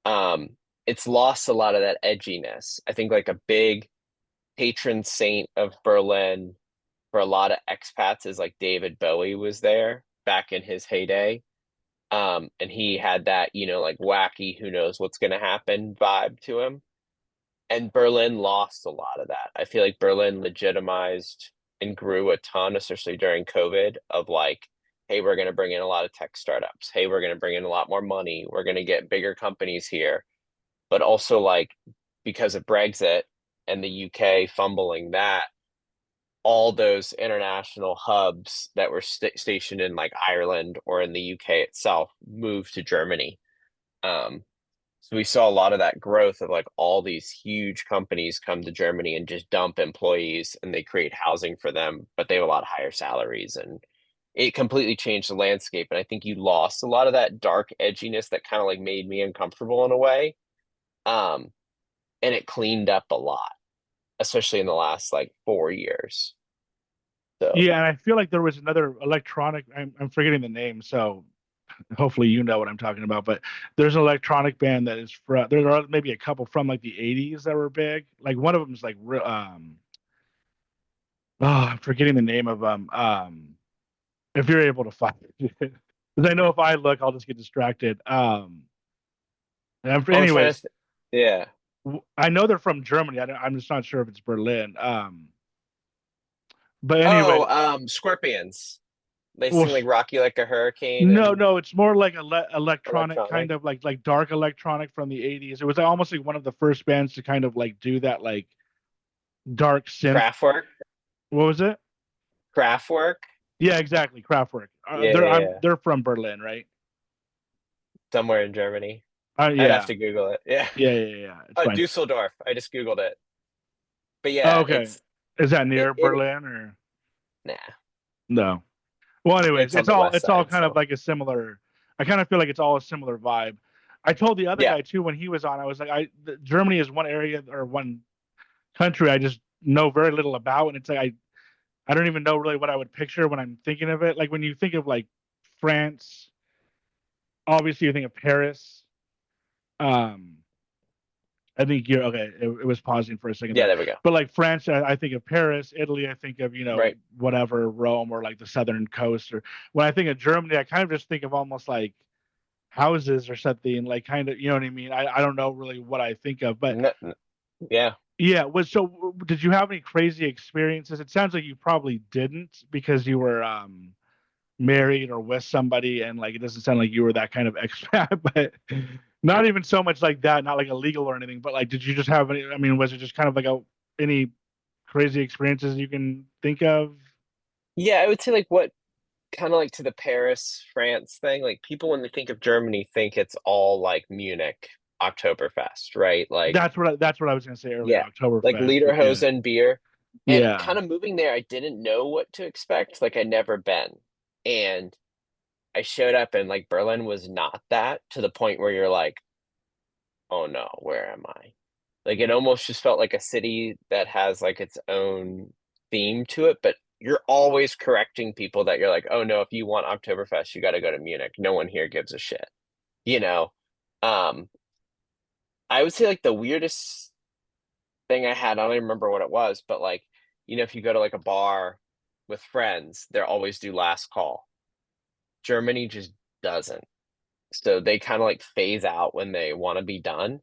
Um, it's lost a lot of that edginess. I think like a big patron saint of Berlin for a lot of expats is like David Bowie was there back in his heyday. And he had that, like wacky, who knows what's going to happen vibe to him. And Berlin lost a lot of that. I feel like Berlin legitimized and grew a ton, especially during COVID, of like, hey, we're going to bring in a lot of tech startups. Hey, we're going to bring in a lot more money. We're going to get bigger companies here. But also, like, because of Brexit and the UK fumbling that, all those international hubs that were stationed in like Ireland or in the UK itself moved to Germany. Um, so we saw a lot of that growth of like all these huge companies come to Germany and just dump employees and they create housing for them, but they have a lot higher salaries and it completely changed the landscape. And I think you lost a lot of that dark edginess that kind of like made me uncomfortable in a way. Um, and it cleaned up a lot, especially in the last like 4 years. So Yeah, and I feel like there was another electronic. I'm forgetting the name, so hopefully you know what I'm talking about. But there's an electronic band that is from. There are maybe a couple from like the '80s that were big. Like one of them is like oh, I'm forgetting the name of them. If you're able to find it, because I know if I look, I'll just get distracted. I'm trying to, Anyways, yeah. I know they're from Germany. I'm just not sure if it's Berlin. But Oh, anyway, Scorpions. They well, sing like Rocky Like a Hurricane no, and no, it's more like electronic, kind electronic. of like dark electronic from the '80s. It was almost like one of the first bands to kind of like do that like dark synth. Kraftwerk. What was it? Kraftwerk. Yeah, exactly, Kraftwerk. Yeah, yeah, yeah. They're from Berlin, right? Somewhere in Germany. I'd have Yeah, to Google it. Yeah. yeah. It's Oh, fine. Dusseldorf. I just Googled it. But Oh, yeah, okay. Is that near it Berlin or nah. no? Well, anyways, It's on the west it's all side, kind of so like a similar. I kind of feel like it's all a similar vibe. I told the other yeah. guy too when he was on. I was like, Germany is one area or one country I just know very little about, and it's like I don't even know really what I would picture when I'm thinking of it. Like when you think of like France, obviously you think of Paris. Um, I think you're okay. It was pausing for a second Yeah, there, there we go. but like France, I think of Paris. Italy, I think of Right. whatever Rome or like the southern coast. Or when I think of Germany, I kind of just think of almost like houses or something. Like kind of, you know what I mean? I don't know really what I think of, but Yeah. yeah. Was so? Did you have any crazy experiences? It sounds like you probably didn't because you were married or with somebody, and like it doesn't sound like you were that kind of expat, but not even so much like that, not like illegal or anything, but like did you just have any, I mean, was it just kind of like any crazy experiences you can think of? Yeah, I would say like what kind of like to the Paris, France thing, like people when they think of Germany think it's all like Munich, Oktoberfest, right? Like That's what I was gonna say earlier, yeah, like Oktoberfest, yeah. Lederhosen beer. And Yeah, kind of moving there, I didn't know what to expect. Like I'd never been. And I showed up and like Berlin was not that to the point where you're like, oh no, where am I? Like it almost just felt like a city that has like its own theme to it, but you're always correcting people that you're like, oh no, if you want Oktoberfest, you got to go to Munich. No one here gives a shit. You know, um, I would say like the weirdest thing I had, I don't even remember what it was, but like, if you go to like a bar with friends, they always do last call. Germany just doesn't. So they kind of like phase out when they want to be done.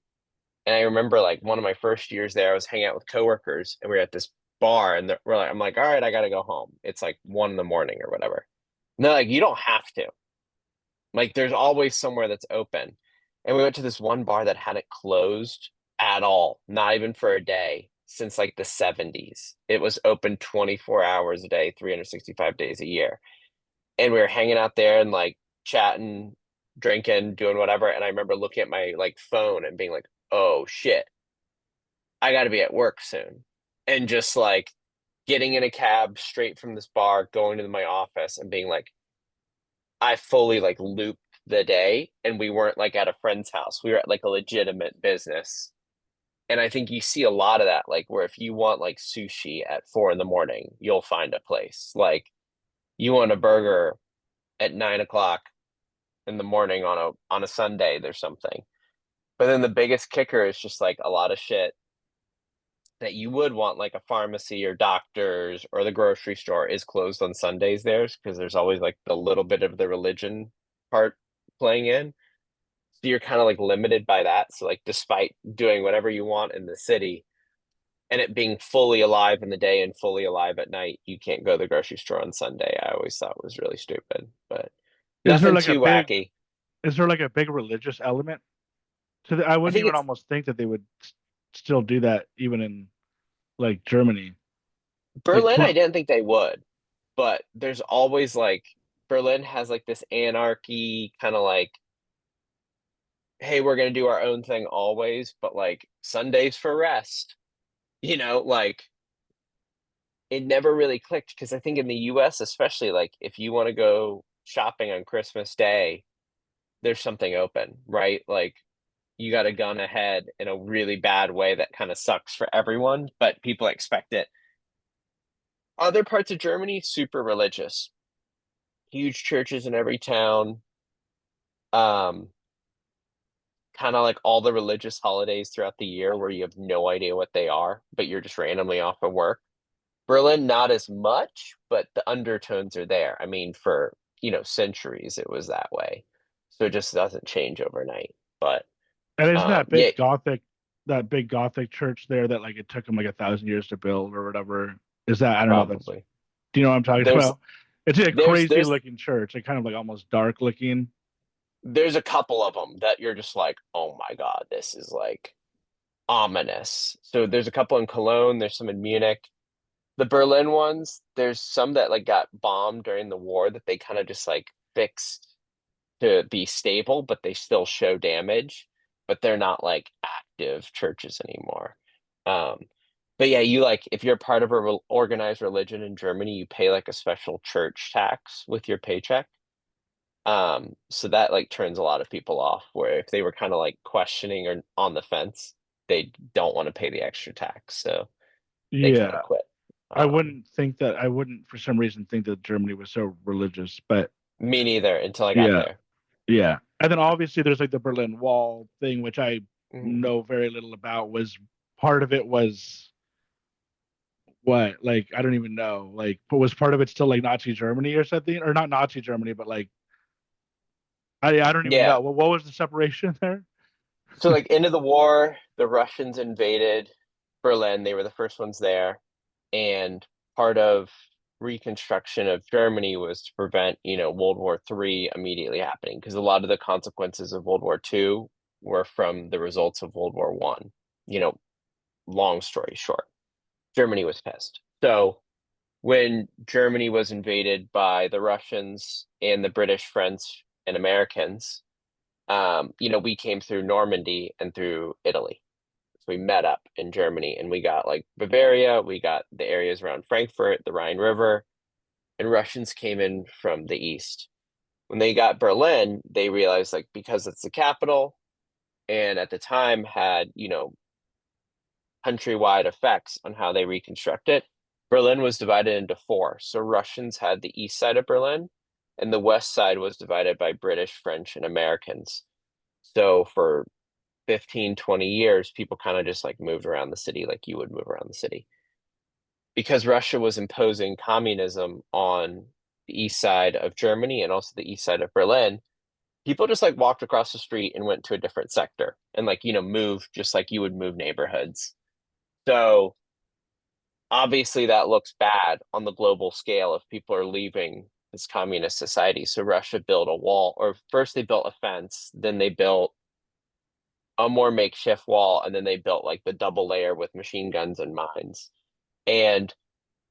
And I remember like one of my first years there, I was hanging out with coworkers and we were at this bar and we're like, I'm like, all right, I gotta go home. It's like 1 in the morning or whatever. And they're like, you don't have to. Like, there's always somewhere that's open. And we went to this one bar that hadn't closed at all, not even for a day since like the 70s. It was open 24 hours a day, 365 days a year. And we were hanging out there and like chatting, drinking, doing whatever. And I remember looking at my like phone and being like, oh shit, I got to be at work soon. And just like getting in a cab straight from this bar, going to my office and being like, I fully like looped the day and we weren't like at a friend's house. We were at like a legitimate business. And I think you see a lot of that, like where if you want like sushi at 4 in the morning, you'll find a place. Like you want a burger at 9 o'clock in the morning on a Sunday, there's something. But then the biggest kicker is just like a lot of shit that you would want, like a pharmacy or doctors or the grocery store, is closed on Sundays there because there's always like the little bit of the religion part playing in. So you're kind of like limited by that. So like despite doing whatever you want in the city and it being fully alive in the day and fully alive at night, you can't go to the grocery store on Sunday. I always thought was really stupid, but Is there nothing like a too big wacky. is there like a big religious element to the? I I wouldn't think even it's almost think that they would still do that even in like Germany. Like Berlin, I tw didn't think they would, but there's always like Berlin has like this anarchy kind of like, hey, we're gonna do our own thing always, but like Sundays for rest. Like it never really clicked because I think in the US, especially like if you want to go shopping on Christmas Day, there's something open, right? Like you got a gun ahead in a really bad way that kind of sucks for everyone, but people expect it. Other parts of Germany, super religious, huge churches in every town. Um, Kind of like all the religious holidays throughout the year where you have no idea what they are, but you're just randomly off of work. Berlin, not as much, but the undertones are there. I mean, for, centuries it was that way. So it just doesn't change overnight. But and isn't yeah, that big Gothic church there that like it took them like 1,000 years to build or whatever? Is that I don't know. That's probably. do you know what I'm talking There's about? It's a there's crazy there's looking church, like kind of like almost dark looking. there's a couple of them that you're just like, "Oh my God, this is like ominous." So there's a couple in Cologne, there's some in Munich. The Berlin ones, there's some that like got bombed during the war that they kind of just like fixed to be stable, but they still show damage, but they're not like active churches anymore. Um, but yeah, you like if you're part of a organized religion in Germany, you pay like a special church tax with your paycheck. So that like turns a lot of people off where if they were kind of like questioning or on the fence, they don't want to pay the extra tax. So they kind of Yeah, quit. Um, I wouldn't for some reason think that Germany was so religious, but Me neither until I got yeah, there. yeah. And then obviously there's like the Berlin Wall thing, which I Mhm. know very little about. Was part of it was what? Like I don't even know. Like, but was part of it still like Nazi Germany or something, or not Nazi Germany, but like I don't even Yeah. know. What was the separation there? So like into the war, the Russians invaded Berlin. They were the first ones there. And part of reconstruction of Germany was to prevent, World War III immediately happening because a lot of the consequences of World War II were from the results of World War One. You know, long story short, Germany was pissed. So when Germany was invaded by the Russians and the British, French, and Americans, we came through Normandy and through Italy. So we met up in Germany and we got like Bavaria, we got the areas around Frankfurt, the Rhine River, and Russians came in from the east. When they got Berlin, they realized like because it's the capital and at the time had, countrywide effects on how they reconstruct it. Berlin was divided into four. So Russians had the east side of Berlin and the west side was divided by British, French, and Americans. So for 15, 20 years, people kind of just like moved around the city like you would move around the city. Because Russia was imposing communism on the east side of Germany and also the east side of Berlin, people just like walked across the street and went to a different sector and like, moved just like you would move neighborhoods. So obviously that looks bad on the global scale if people are leaving this communist society. So Russia built a wall, or first they built a fence, then they built a more makeshift wall, and then they built like the double layer with machine guns and mines. And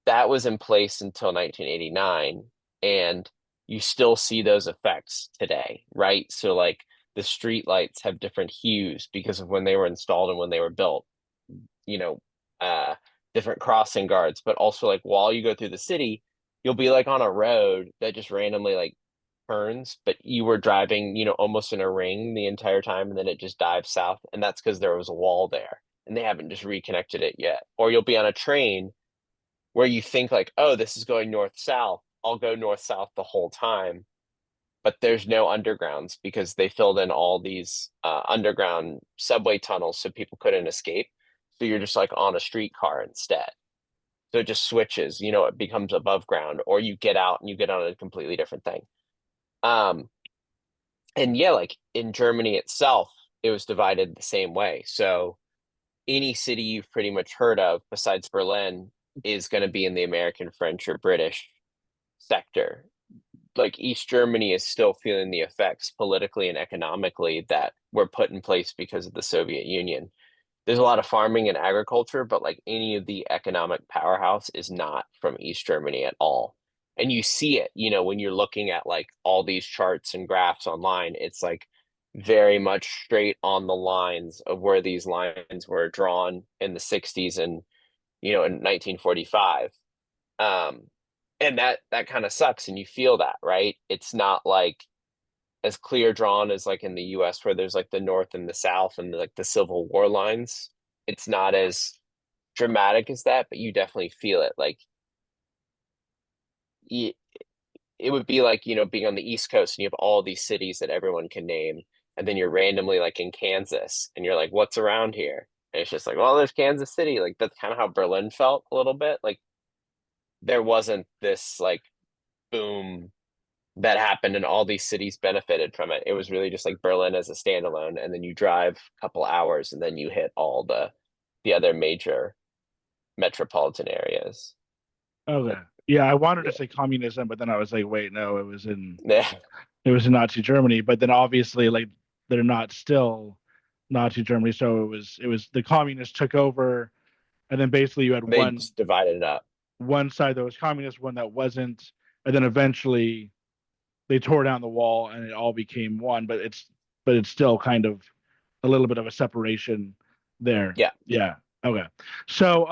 that was in place until 1989. And you still see those effects today, right? So like the street lights have different hues because of when they were installed and when they were built, you know, uh different crossing guards, but also like while you go through the city, you'll be like on a road that just randomly like turns, but you were driving, almost in a ring the entire time, and then it just dives south, and that's because there was a wall there, and they haven't just reconnected it yet. Or you'll be on a train where you think like, oh, this is going north south. I'll go north south the whole time, but there's no undergrounds because they filled in all these underground subway tunnels so people couldn't escape. So you're just like on a streetcar instead. So it just switches, it becomes above ground, or you get out and you get on a completely different thing. Um, And yeah, like in Germany itself, it was divided the same way. So any city you've pretty much heard of besides Berlin is going to be in the American, French, or British sector. Like East Germany is still feeling the effects politically and economically that were put in place because of the Soviet Union. There's a lot of farming and agriculture, but like any of the economic powerhouse is not from East Germany at all. And you see it, when you're looking at like all these charts and graphs online, it's like very much straight on the lines of where these lines were drawn in the 60s and, in 1945. Um, and that kind of sucks and you feel that, right? It's not like as clear drawn as like in the US where there's like the North and the South and like the Civil War lines. It's not as dramatic as that, but you definitely feel it. Like it would be like, being on the East Coast and you have all these cities that everyone can name, and then you're randomly like in Kansas and you're like, what's around here? And it's just like, well, there's Kansas City. Like that's kind of how Berlin felt a little bit. Like there wasn't this like boom that happened and all these cities benefited from it. It was really just like Berlin as a standalone, and then you drive a couple hours and then you hit all the other major metropolitan areas. Okay. Like Yeah, I wanted to yeah. say communism, but then I was like, wait, no, Yeah. it was in Nazi Germany. But then obviously, like, they're not still Nazi Germany, so it was the communists took over, and then basically you had They one just divided it up. one side that was communist, one that wasn't, and then eventually they tore down the wall and it all became one. But it's still kind of a little bit of a separation there. Yeah. Yeah. Okay. So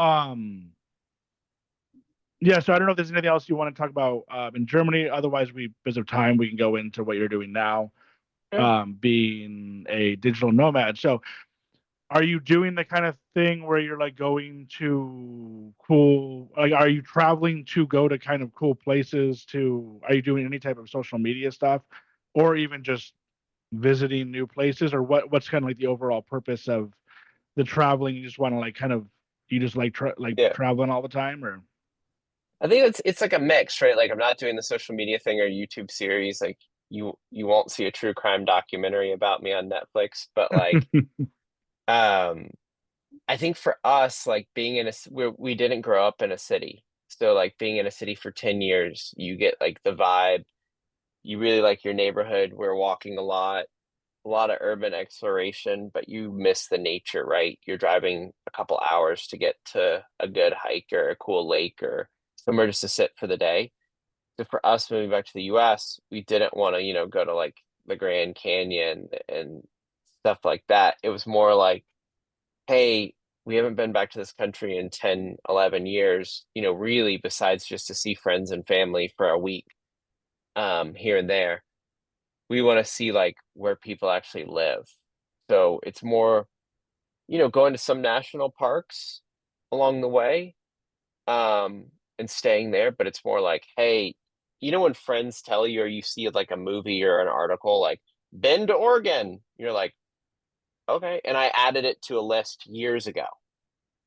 yeah, so I don't know if there's anything else you want to talk about in Germany. Otherwise, because of time, we can go into what you're doing now, Sure. being a digital nomad. So, are you doing the kind of thing where you're like going to cool, like, are you traveling to go to kind of cool places? Are you doing any type of social media stuff, or even just visiting new places, or what's kind of like the overall purpose of the traveling? You just want to like kind of, you just like Yeah. traveling all the time, or? I think it's like a mix, right? Like I'm not doing the social media thing or YouTube series. Like you won't see a true crime documentary about me on Netflix, but like um I think for us, like being in we didn't grow up in a city. So like being in a city for 10 years, you get like the vibe. You really like your neighborhood. We're walking a lot of urban exploration, but you miss the nature, right? You're driving a couple hours to get to a good hike or a cool lake or somewhere just to sit for the day. So for us moving back to the US, we didn't want to, go to like the Grand Canyon and stuff like that. It was more like, hey, we haven't been back to this country in 10, 11 years, really, besides just to see friends and family for a week here and there. We want to see like where people actually live. So it's more, going to some national parks along the way, and staying there, but it's more like, hey, when friends tell you or you see like a movie or an article like been to Oregon, you're like, okay. And I added it to a list years ago.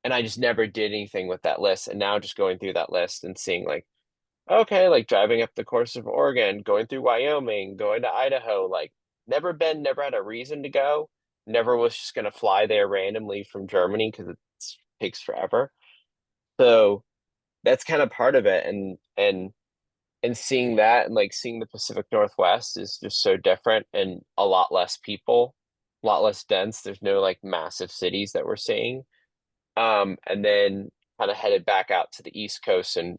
And I just never did anything with that list. And now just going through that list and seeing like, okay, like driving up the course of Oregon, going through Wyoming, going to Idaho, like never been, never had a reason to go, never was just gonna fly there randomly from Germany because it takes forever. So that's kind of part of it. And seeing that and like seeing the Pacific Northwest is just so different and a lot less people, a lot less dense. There's no like massive cities that we're seeing. And then kind of headed back out to the East Coast and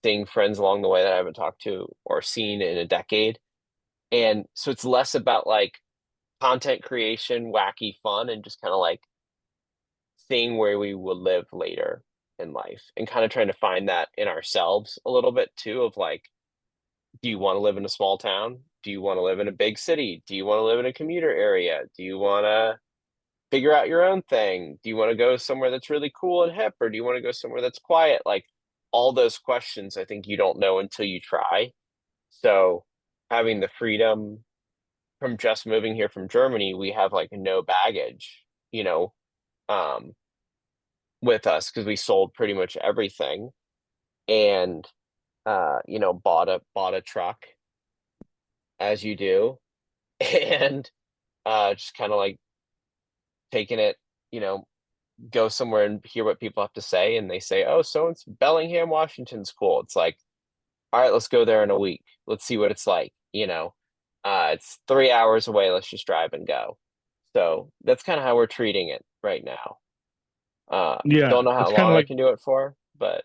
seeing friends along the way that I haven't talked to or seen in a decade. And so it's less about like content creation, wacky fun, and just kind of like seeing where we will live later in life and kind of trying to find that in ourselves a little bit too of like, do you want to live in a small town? Do you want to live in a big city? Do you want to live in a commuter area? Do you want to figure out your own thing? Do you want to go somewhere that's really cool and hip, or do you want to go somewhere that's quiet? Like all those questions, I think you don't know until you try. So having the freedom from just moving here from Germany, we have like no baggage, you know, um, with us because we sold pretty much everything and bought a truck as you do. and just kind of like taking it, you know, go somewhere and hear what people have to say. And they say, oh, so it's Bellingham, Washington's cool. It's like, all right, let's go there in a week. Let's see what it's like. It's 3 hours away. Let's just drive and go. So that's kind of how we're treating it right now. Yeah, Don't know how it's kind long of I like can do it for, but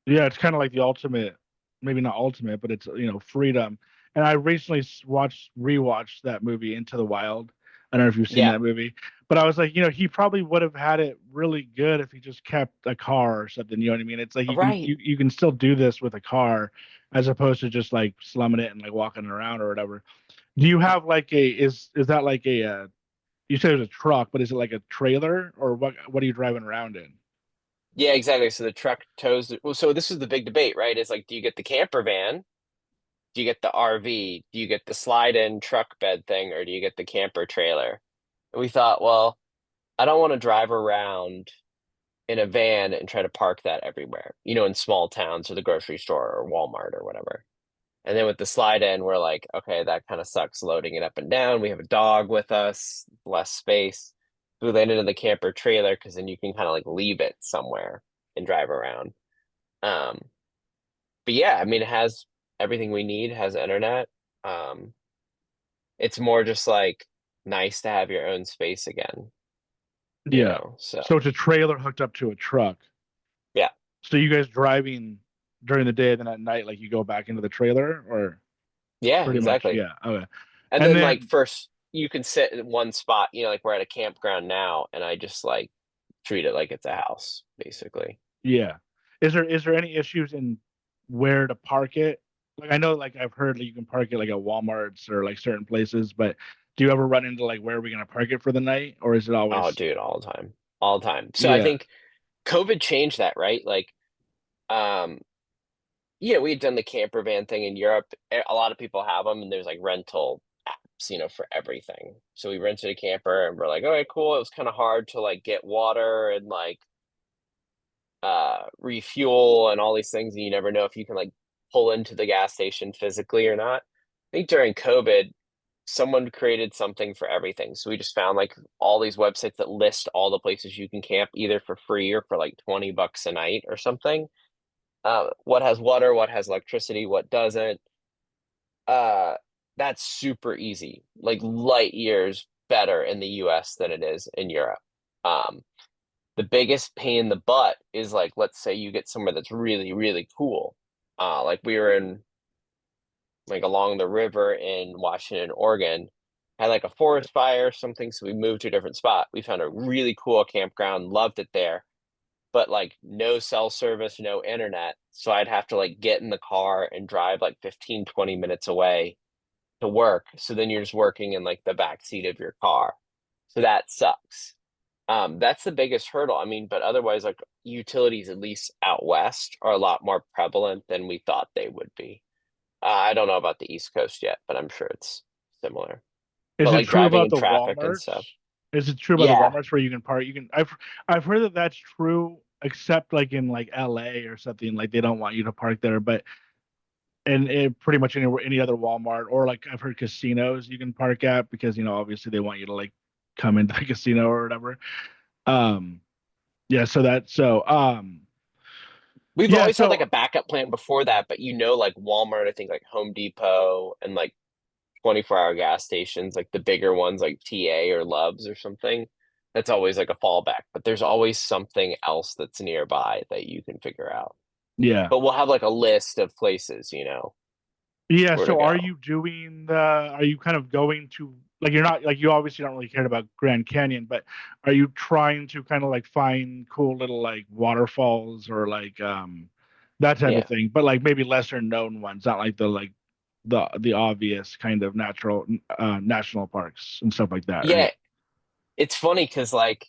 yeah, it's kind of like the ultimate, maybe not ultimate, but it's freedom. And I recently rewatched that movie Into the Wild. I don't know if you've seen yeah, that movie, but I was like, he probably would have had it really good if he just kept a car or something. You know what I mean? It's like you can right. you can still do this with a car, as opposed to just like slumming it and like walking around or whatever. Do you have like is that like you said it was a truck, but is it like a trailer or what are you driving around in? Yeah, exactly. So the truck tows. Well, so this is the big debate, right? Is like, do you get the camper van? Do you get the RV? Do you get the slide-in truck bed thing, or do you get the camper trailer? And we thought, well, I don't want to drive around in a van and try to park that everywhere, in small towns or the grocery store or Walmart or whatever. And then with the slide in, we're like, okay, that kind of sucks loading it up and down. We have a dog with us, less space. We landed in the camper trailer because then you can kind of like leave it somewhere and drive around. Um, but yeah, I mean, it has everything we need, has internet. Um, it's more just like nice to have your own space again, Yeah. So so it's a trailer hooked up to a truck. yeah. So you guys driving during the day, then at night, like you go back into the trailer, or Yeah, pretty much, exactly. yeah. Okay. And And then like then, first you can sit in one spot, like we're at a campground now, and I just like treat it like it's a house, basically. yeah, is there any issues in where to park it? Like I know, like I've heard like you can park it like at Walmart's or like certain places, but do you ever run into like where are we gonna park it for the night, or is it Oh, always, dude, all the time. All the time. So I yeah, think COVID changed that, right? Like, um, yeah, we had done the camper van thing in Europe. A lot of people have them, and there's like rental apps, for everything. So we rented a camper and we're like, all right, cool. It was kind of hard to like get water and like refuel and all these things, and you never know if you can like pull into the gas station physically or not. I think during COVID, someone created something for everything. So we just found like all these websites that list all the places you can camp either for free or for like $20 a night or something. What has water, what has electricity, what doesn't. Uh, that's super easy, like light years better in the US than it is in Europe. Um, the biggest pain in the butt is like, let's say you get somewhere that's really, really cool. Like we were in like along the river in Washington, Oregon, had like a forest fire or something, so we moved to a different spot. We found a really cool campground, loved it there, but like no cell service, no internet. So I'd have to like get in the car and drive like 15, 20 minutes away to work. So then you're just working in like the back seat of your car. So that sucks. That's the biggest hurdle. I mean, but otherwise, like utilities, at least out west, are a lot more prevalent than we thought they would be. I don't know about the East Coast yet, but I'm sure it's similar. is But it like true driving about in the traffic and stuff. Walmarts? Is it true about the Yeah, Walmarts where you can park? I've heard that that's true, except like in like LA or something, like they don't want you to park there, but and pretty much any other Walmart or like I've heard casinos you can park at because obviously they want you to like come into the casino or whatever. Um, yeah, we've yeah, always had like so a backup plan before that, but like Walmart, I think like Home Depot and like 24-hour gas stations, like the bigger ones like TA or Love's or something. That's always like a fallback, but there's always something else that's nearby that you can figure out. yeah. But we'll have like a list of places, Yeah, where to so are go. you are you kind of going to like you're not like you obviously don't really care about Grand Canyon, but are you trying to kind of like find cool little like waterfalls or like that type of Yeah. thing, but like maybe lesser known ones, not like the obvious kind of national parks and stuff like that, Yeah, right? it's funny because like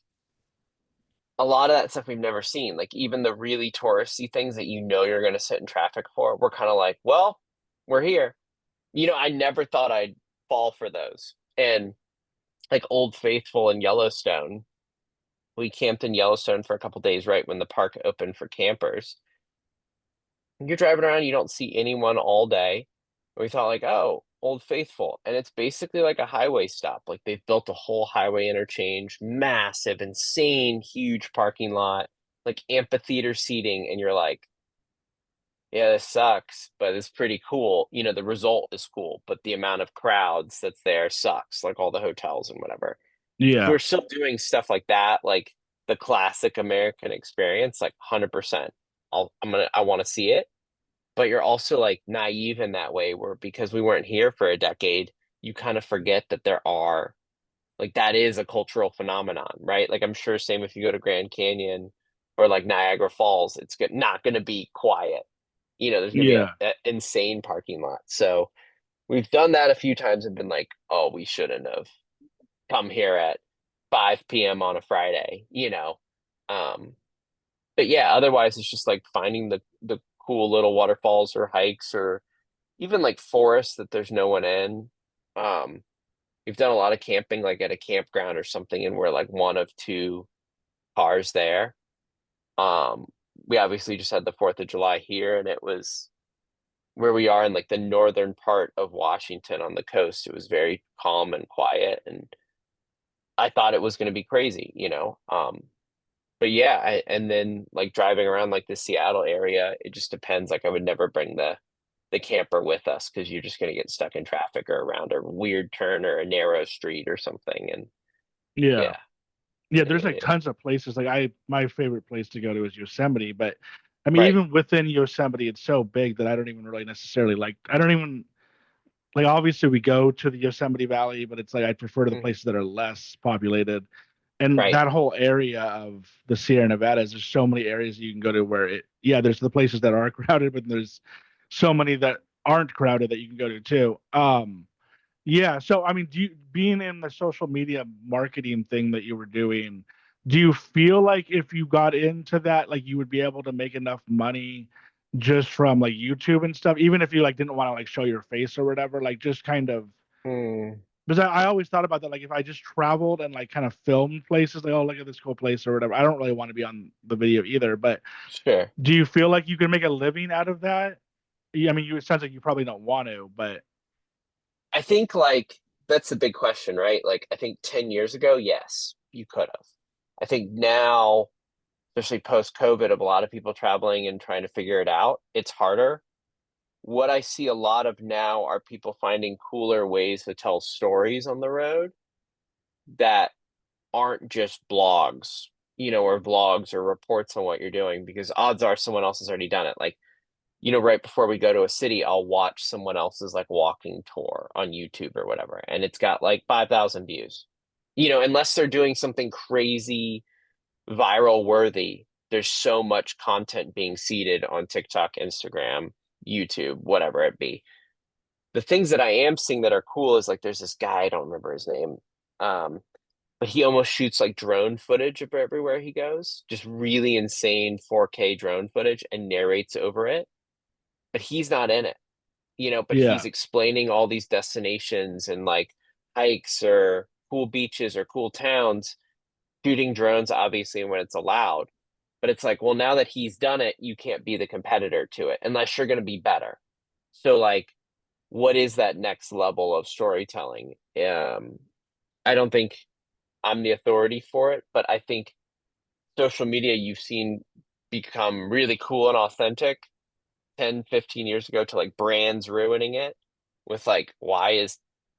a lot of that stuff we've never seen, like even the really touristy things that you're going to sit in traffic for, we're kind of like, well, we're here. I never thought I'd fall for those. And like Old Faithful in Yellowstone, we camped in Yellowstone for a couple days right when the park opened for campers. You're driving around, you don't see anyone all day. We thought like, oh, Old Faithful, and it's basically like a highway stop. Like they've built a whole highway interchange, massive, insane, huge parking lot, like amphitheater seating, and you're like, yeah, this sucks, but it's pretty cool. You know, the result is cool, but the amount of crowds that's there sucks, like all the hotels and whatever. So Yeah. we're still doing stuff like that, like the classic American experience, like 100%. I want to see it, but you're also like naive in that way where because we weren't here for a decade, you kind of forget that there are like that is a cultural phenomenon, right? Like I'm sure same if you go to Grand Canyon or like Niagara Falls, it's not going to be quiet. You know, there's going to be Yeah. an insane parking lot. So we've done that a few times and been like, oh, we shouldn't have come here at 5 p.m. on a Friday, you know. Um, but yeah, otherwise it's just like finding the cool little waterfalls or hikes or even like forests that there's no one in. Um, we've done a lot of camping like at a campground or something, and we're like one of two cars there. Um, we obviously just had the 4th of July here, and it was where we are in like the northern part of Washington on the coast. It was very calm and quiet, and I thought it was going to be crazy, you know. But yeah, and then like driving around like the Seattle area, it just depends. Like I would never bring the camper with us because you're just going to get stuck in traffic or around a weird turn or a narrow street or something. And Yeah. yeah, Yeah, there's like it, tons of places. Like my favorite place to go to is Yosemite, but I mean, right. even within Yosemite, it's so big that I don't even really necessarily like. I don't even like. Obviously, we go to the Yosemite Valley, but it's like I prefer to the Mhm. places that are less populated. And Right. that whole area of the Sierra Nevadas, there's so many areas you can go to where yeah, there's the places that are crowded, but there's so many that aren't crowded that you can go to too. Yeah. So, I mean, being in the social media marketing thing that you were doing, do you feel like if you got into that, like you would be able to make enough money just from like YouTube and stuff, even if you like didn't want to like show your face or whatever, like just kind of Hmm. because I always thought about that. Like if I just traveled and like kind of filmed places, like, oh, look at this cool place or whatever. I don't really want to be on the video either, but Sure. do you feel like you can make a living out of that? Yeah, I mean, it sounds like you probably don't want to, but I think like that's the big question, right? Like I think 10 years ago, yes, you could have. I think now, especially post COVID, of a lot of people traveling and trying to figure it out, it's harder. What I see a lot of now are people finding cooler ways to tell stories on the road that aren't just blogs, you know, or vlogs or reports on what you're doing, because odds are someone else has already done it. Like, you know, right before we go to a city, I'll watch someone else's like walking tour on YouTube or whatever, and it's got like 5,000 views. You know, unless they're doing something crazy viral worthy, there's so much content being seeded on TikTok, Instagram, YouTube, whatever it be. The things that I am seeing that are cool is like there's this guy, I don't remember his name. Um, but he almost shoots like drone footage of everywhere he goes, just really insane 4K drone footage and narrates over it. But he's not in it, you know, but yeah, he's explaining all these destinations and like hikes or cool beaches or cool towns, shooting drones, obviously, when it's allowed. But it's like, well, now that he's done it, you can't be the competitor to it unless you're going to be better. So, like, what is that next level of storytelling? I don't think I'm the authority for it, but I think social media you've seen become really cool and authentic 10, 15 years ago to like brands ruining it with like, why is,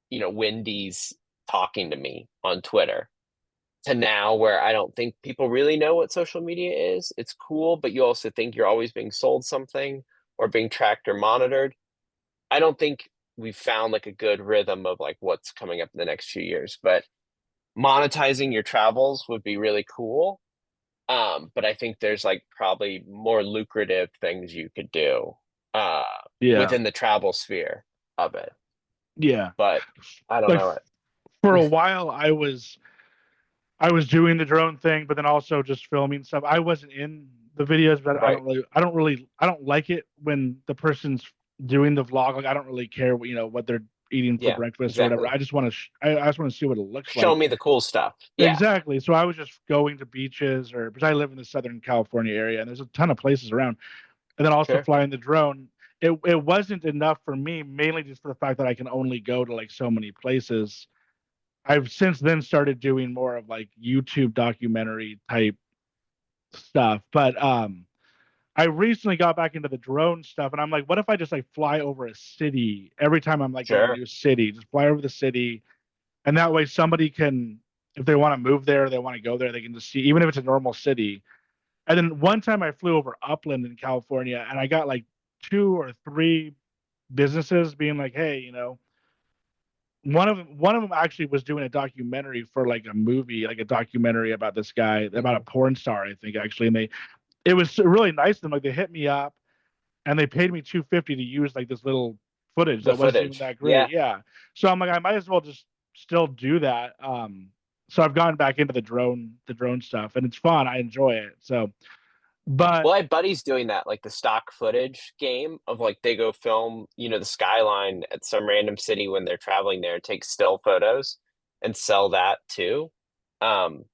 you know, Wendy's talking to me on Twitter to now where I don't think people really know what social media is. It's cool, but you also think you're always being sold something or being tracked or monitored. I don't think we've found like a good rhythm of like what's coming up in the next few years, but monetizing your travels would be really cool. But I think there's like probably more lucrative things you could do uh yeah, within the travel sphere of it. yeah. But I don't Like know for a it. while, I was doing the drone thing, but then also just filming stuff. I wasn't in the videos, but Right. I don't like it when the person's doing the vlog. Like I don't really care what what they're eating for Yeah, breakfast or whatever. exactly. I just want to I just want to see what it looks Show like. me the cool stuff. Yeah, Exactly. So I was just going to beaches or because I live in the Southern California area and there's a ton of places around, and then also sure. flying the drone. it wasn't enough for me, mainly just for the fact that I can only go to like so many places. I've since then started doing more of like YouTube documentary type stuff. But I recently got back into the drone stuff and I'm like, what if I just like fly over a city every time I'm like in a Sure. new city? Just fly over the city, and that way somebody can, if they want to move there, they want to go there, they can just see, even if it's a normal city. And then one time I flew over Upland in California and I got like two or three businesses being like, hey, one of them actually was doing a documentary for like a movie, like a documentary about this guy, about a Hmm. porn star, I think actually. And it was really nice of them. Like they hit me up and they paid me 250 to use like this little footage The that wasn't even footage. that great. Yeah. Yeah. So I'm like, I might as well just still do that. So I've gone back into the drone stuff and it's fun. I enjoy it. So, but Well, I have buddies doing that, like the stock footage game of like they go film, the skyline at some random city when they're traveling there and take still photos and sell that too. Um,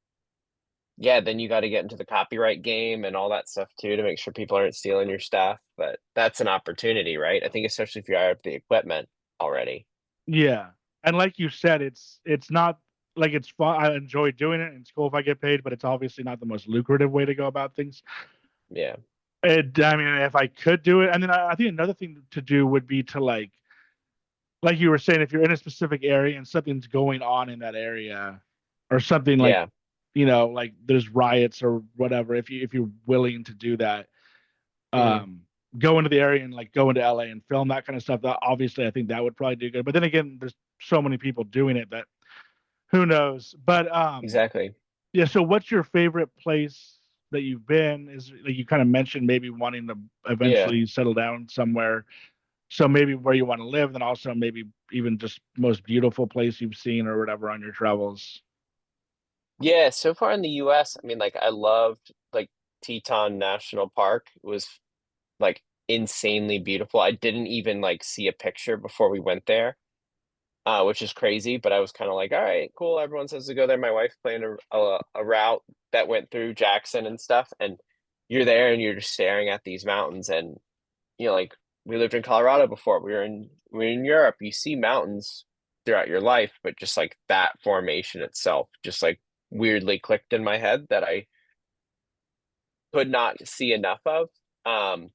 yeah, then you got to get into the copyright game and all that stuff too to make sure people aren't stealing your stuff. But that's an opportunity, right? I think especially if you have the equipment already. yeah. And like you said, it's not like it's fun. I enjoy doing it. And it's cool if I get paid, but it's obviously not the most lucrative way to go about things. Yeah. I mean, if I could do it, and then I think another thing to do would be to like you were saying, if you're in a specific area and something's going on in that area, or something like, Yeah. like there's riots or whatever, if you're willing to do that, Hmm. um, go into the area and like go into LA and film that kind of stuff. That obviously I think that would probably do good. But then again, there's so many people doing it that who knows. But Exactly. yeah. So what's your favorite place that you've been? Is like you kind of mentioned maybe wanting to Yeah. eventually settle down somewhere. So maybe where you want to live, and also maybe even just most beautiful place you've seen or whatever on your travels. Yeah, so far in the US, I mean, like I loved like Teton National Park. It was like insanely beautiful. I didn't even like see a picture before we went there, which is crazy, but I was kind of like, all right, cool. Everyone says to go there. My wife planned a route that went through Jackson and stuff, and you're there and you're just staring at these mountains and like we lived in Colorado before. We were in Europe. You see mountains throughout your life, but just like that formation itself, just like weirdly clicked in my head that I could not see enough of. Um,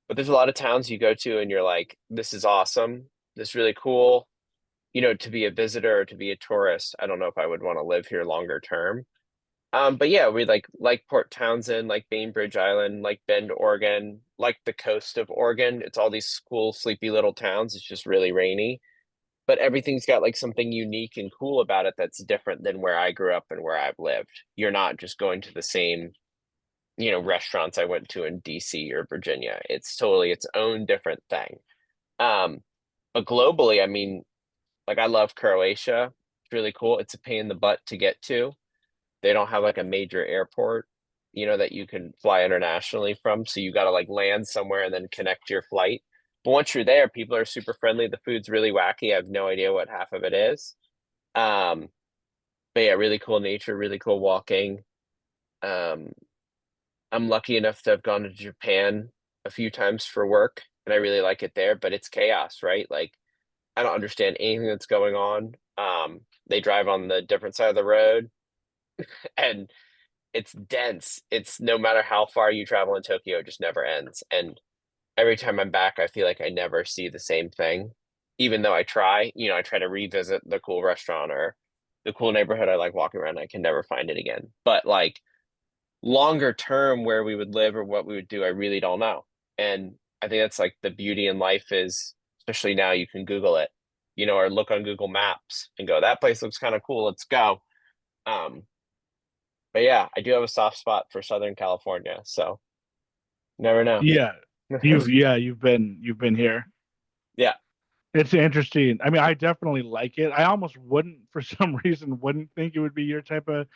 but there's a lot of towns you go to and you're like, this is awesome. This is really cool. To be a visitor or to be a tourist, I don't know if I would want to live here longer term. But yeah, we like Port Townsend, like Bainbridge Island, like Bend, Oregon, like the coast of Oregon. It's all these cool, sleepy little towns. It's just really rainy, but everything's got like something unique and cool about it that's different than where I grew up and where I've lived. You're not just going to the same, restaurants I went to in DC or Virginia. It's totally its own different thing. Um, but globally, I mean, like I love Croatia. It's really cool. It's a pain in the butt to get to. They don't have like a major airport, that you can fly internationally from. So you got to like land somewhere and then connect your flight. But once you're there, people are super friendly. The food's really wacky. I have no idea what half of it is. Um, but yeah, really cool nature, really cool walking. Um, I'm lucky enough to have gone to Japan a few times for work, and I really like it there, but it's chaos, right? Like I don't understand anything that's going on. They drive on the different side of the road and it's dense. It's no matter how far you travel in Tokyo, it just never ends. And every time I'm back, I feel like I never see the same thing. Even though I try to revisit the cool restaurant or the cool neighborhood I like walking around, I can never find it again. But like longer term, where we would live or what we would do, I really don't know. And I think that's like the beauty in life is, especially now you can Google it, or look on Google Maps and go, that place looks kind of cool. Let's go. Um, but yeah, I do have a soft spot for Southern California, so never know. Yeah, you've been here. Yeah, It's interesting. I mean, I definitely like it. I almost wouldn't, for some reason, wouldn't think it would be your type of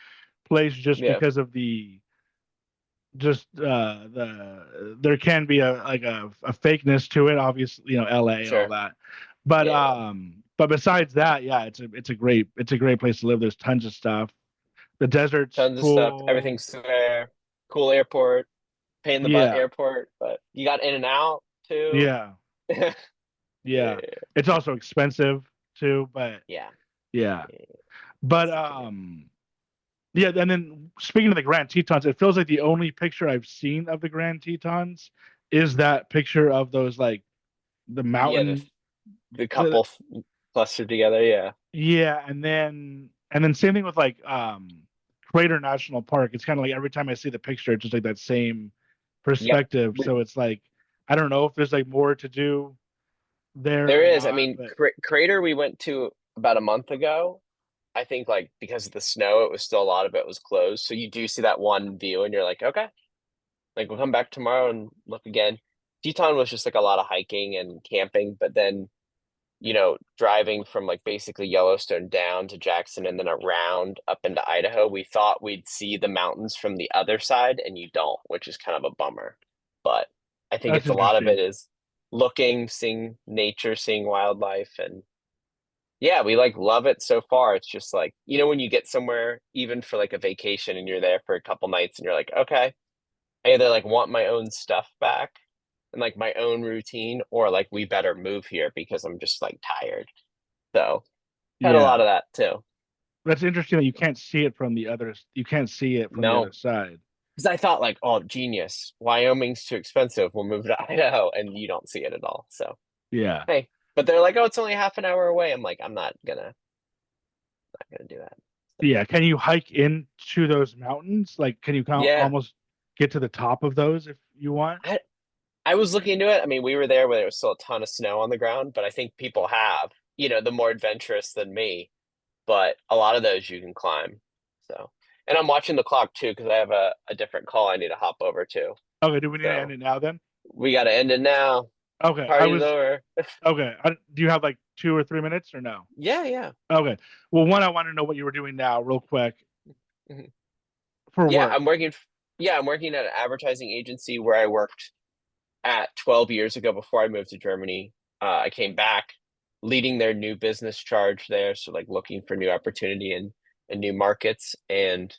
place just yeah, because of the there can be a fakeness to it. Obviously, LA, all sure. that. But Yeah, besides that, yeah, it's a great place to live. There's tons of stuff. The desert's tons of stuff. cool. Everything's there. Cool airport, pain in the butt Yeah, airport, but you got in and out too. yeah. Yeah. Yeah, It's also expensive too, but yeah, yeah. yeah. But That's the thing. yeah, and then speaking of the Grand Tetons, it feels like the only picture I've seen of the Grand Tetons is that picture of those like the Yeah, mountain. the uh, couple clustered together. Yeah, yeah, and then same thing with like Crater National Park. It's kind of like every time I see the picture, it's just like that same yep. perspective. So it's like I don't know if there's like more to do there There or is. I not, mean, but Crater we went to about a month ago. I think like because of the snow, it was still a lot of it was closed. So you do see that one view, and you're like, okay, like we'll come back tomorrow and look again. Teton was just like a lot of hiking and camping, but then driving from like basically Yellowstone down to Jackson and then around up into Idaho, we thought we'd see the mountains from the other side, and you don't, which is kind of a bummer. But I think that's it's a lot of it interesting. is looking, seeing nature, seeing wildlife, and yeah, we like love it so far. It's just like, when you get somewhere, even for like a vacation and you're there for a couple nights and you're like, okay, I either like want my own stuff back and like my own routine, or like we better move here because I'm just like tired. So had a Yeah, lot of that too. that's interesting that you can't see it from the other. You can't see it from the other No, side. because I thought like, oh, genius. Wyoming's too expensive. We'll move to Idaho, and you don't see it at all. So Yeah, hey, but they're like, oh, it's only half an hour away. I'm like, I'm not gonna do that. So yeah. Can you hike into those mountains? Like, can you yeah, almost get to the top of those if you want? I I was looking into it. I mean, we were there when there was still a ton of snow on the ground, but I think people have, the more adventurous than me. But a lot of those you can climb. So, and I'm watching the clock too because I have a different call I need to hop over to. Okay, do we need to end So it now then? we got to end it now. Okay, I Party's was over. okay. Do you have like 2 or 3 minutes or no? Yeah, yeah. Okay. Well, one, I want to know what you were doing now, real quick, Mhm. for Yeah, work. I'm working at an advertising agency where I worked at 12 years ago before I moved to Germany. I came back leading their new business charge there, so like looking for new opportunity and new markets and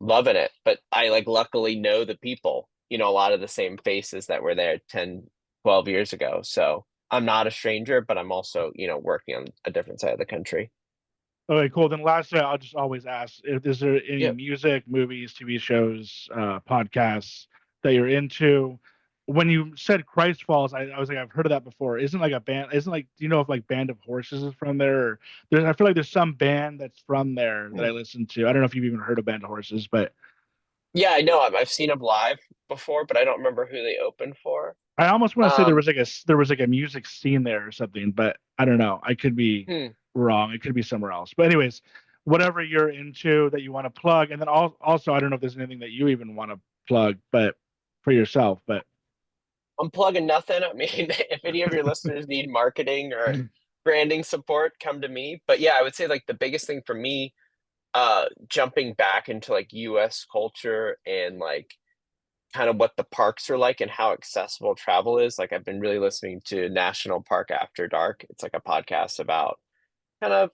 loving it. But I like luckily know the people, a lot of the same faces that were there 10, 12 years ago. So I'm not a stranger, but I'm also, working on a different side of the country. Okay, cool. Then lastly, I'll just always ask if is there any Yep. music, movies, TV shows, podcasts that you're into. When you said Christ Falls, I was like, I've heard of that before. Isn't like a band? Isn't like, do you know if like Band of Horses is from there? Or I feel like there's some band that's from there that I listen to. I don't know if you've even heard of Band of Horses, but Yeah, I know. I've seen them live before, but I don't remember who they opened for. I almost want to say Um, there was like a music scene there or something, but I don't know. I could be hmm. wrong. It could be somewhere else. But anyways, whatever you're into that you want to plug, and then also I don't know if there's anything that you even want to plug, but for yourself. But I'm plugging nothing. I mean, if any of your listeners need marketing or branding support, come to me. But yeah, I would say like the biggest thing for me, jumping back into like US culture and like kind of what the parks are like and how accessible travel is. Like I've been really listening to National Park After Dark. It's like a podcast about kind of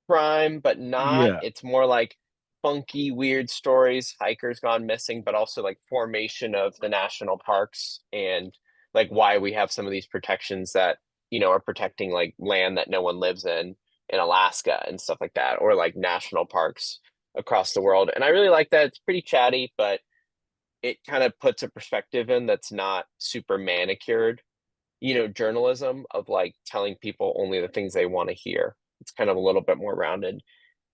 crime, but not. yeah, It's more like funky, weird stories, hikers gone missing, but also like formation of the national parks and like why we have some of these protections that, are protecting like land that no one lives in Alaska and stuff like that, or like national parks across the world. And I really like that. It's pretty chatty, but it kind of puts a perspective in that's not super manicured, journalism of like telling people only the things they want to hear. It's kind of a little bit more rounded.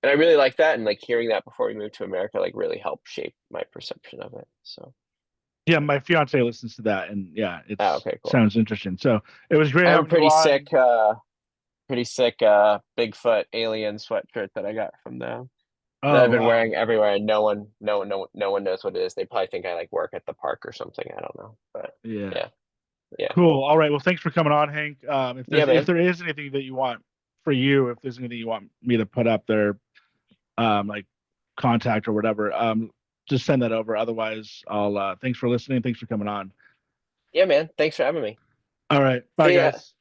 And I really like that. And like hearing that before we moved to America, like really helped shape my perception of it. So, yeah. My fiance listens to that, and yeah, it's okay, cool. sounds interesting. So it was great I have a having you on. pretty sick, Bigfoot alien sweatshirt that I got from them that Oh I've been wow, wearing everywhere. And no one knows what it is. They probably think I like work at the park or something. I don't know. But yeah, yeah, yeah, cool. All right. Well, thanks for coming on, Hank. yeah, If man. there is anything that you want for you, if there's anything you want me to put up there, like contact or whatever, just send that over. Otherwise, I'll thanks for listening. Thanks for coming on. Yeah, man. Thanks for having me. All right. Bye See ya. guys.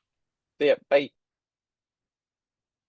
See ya. Bye.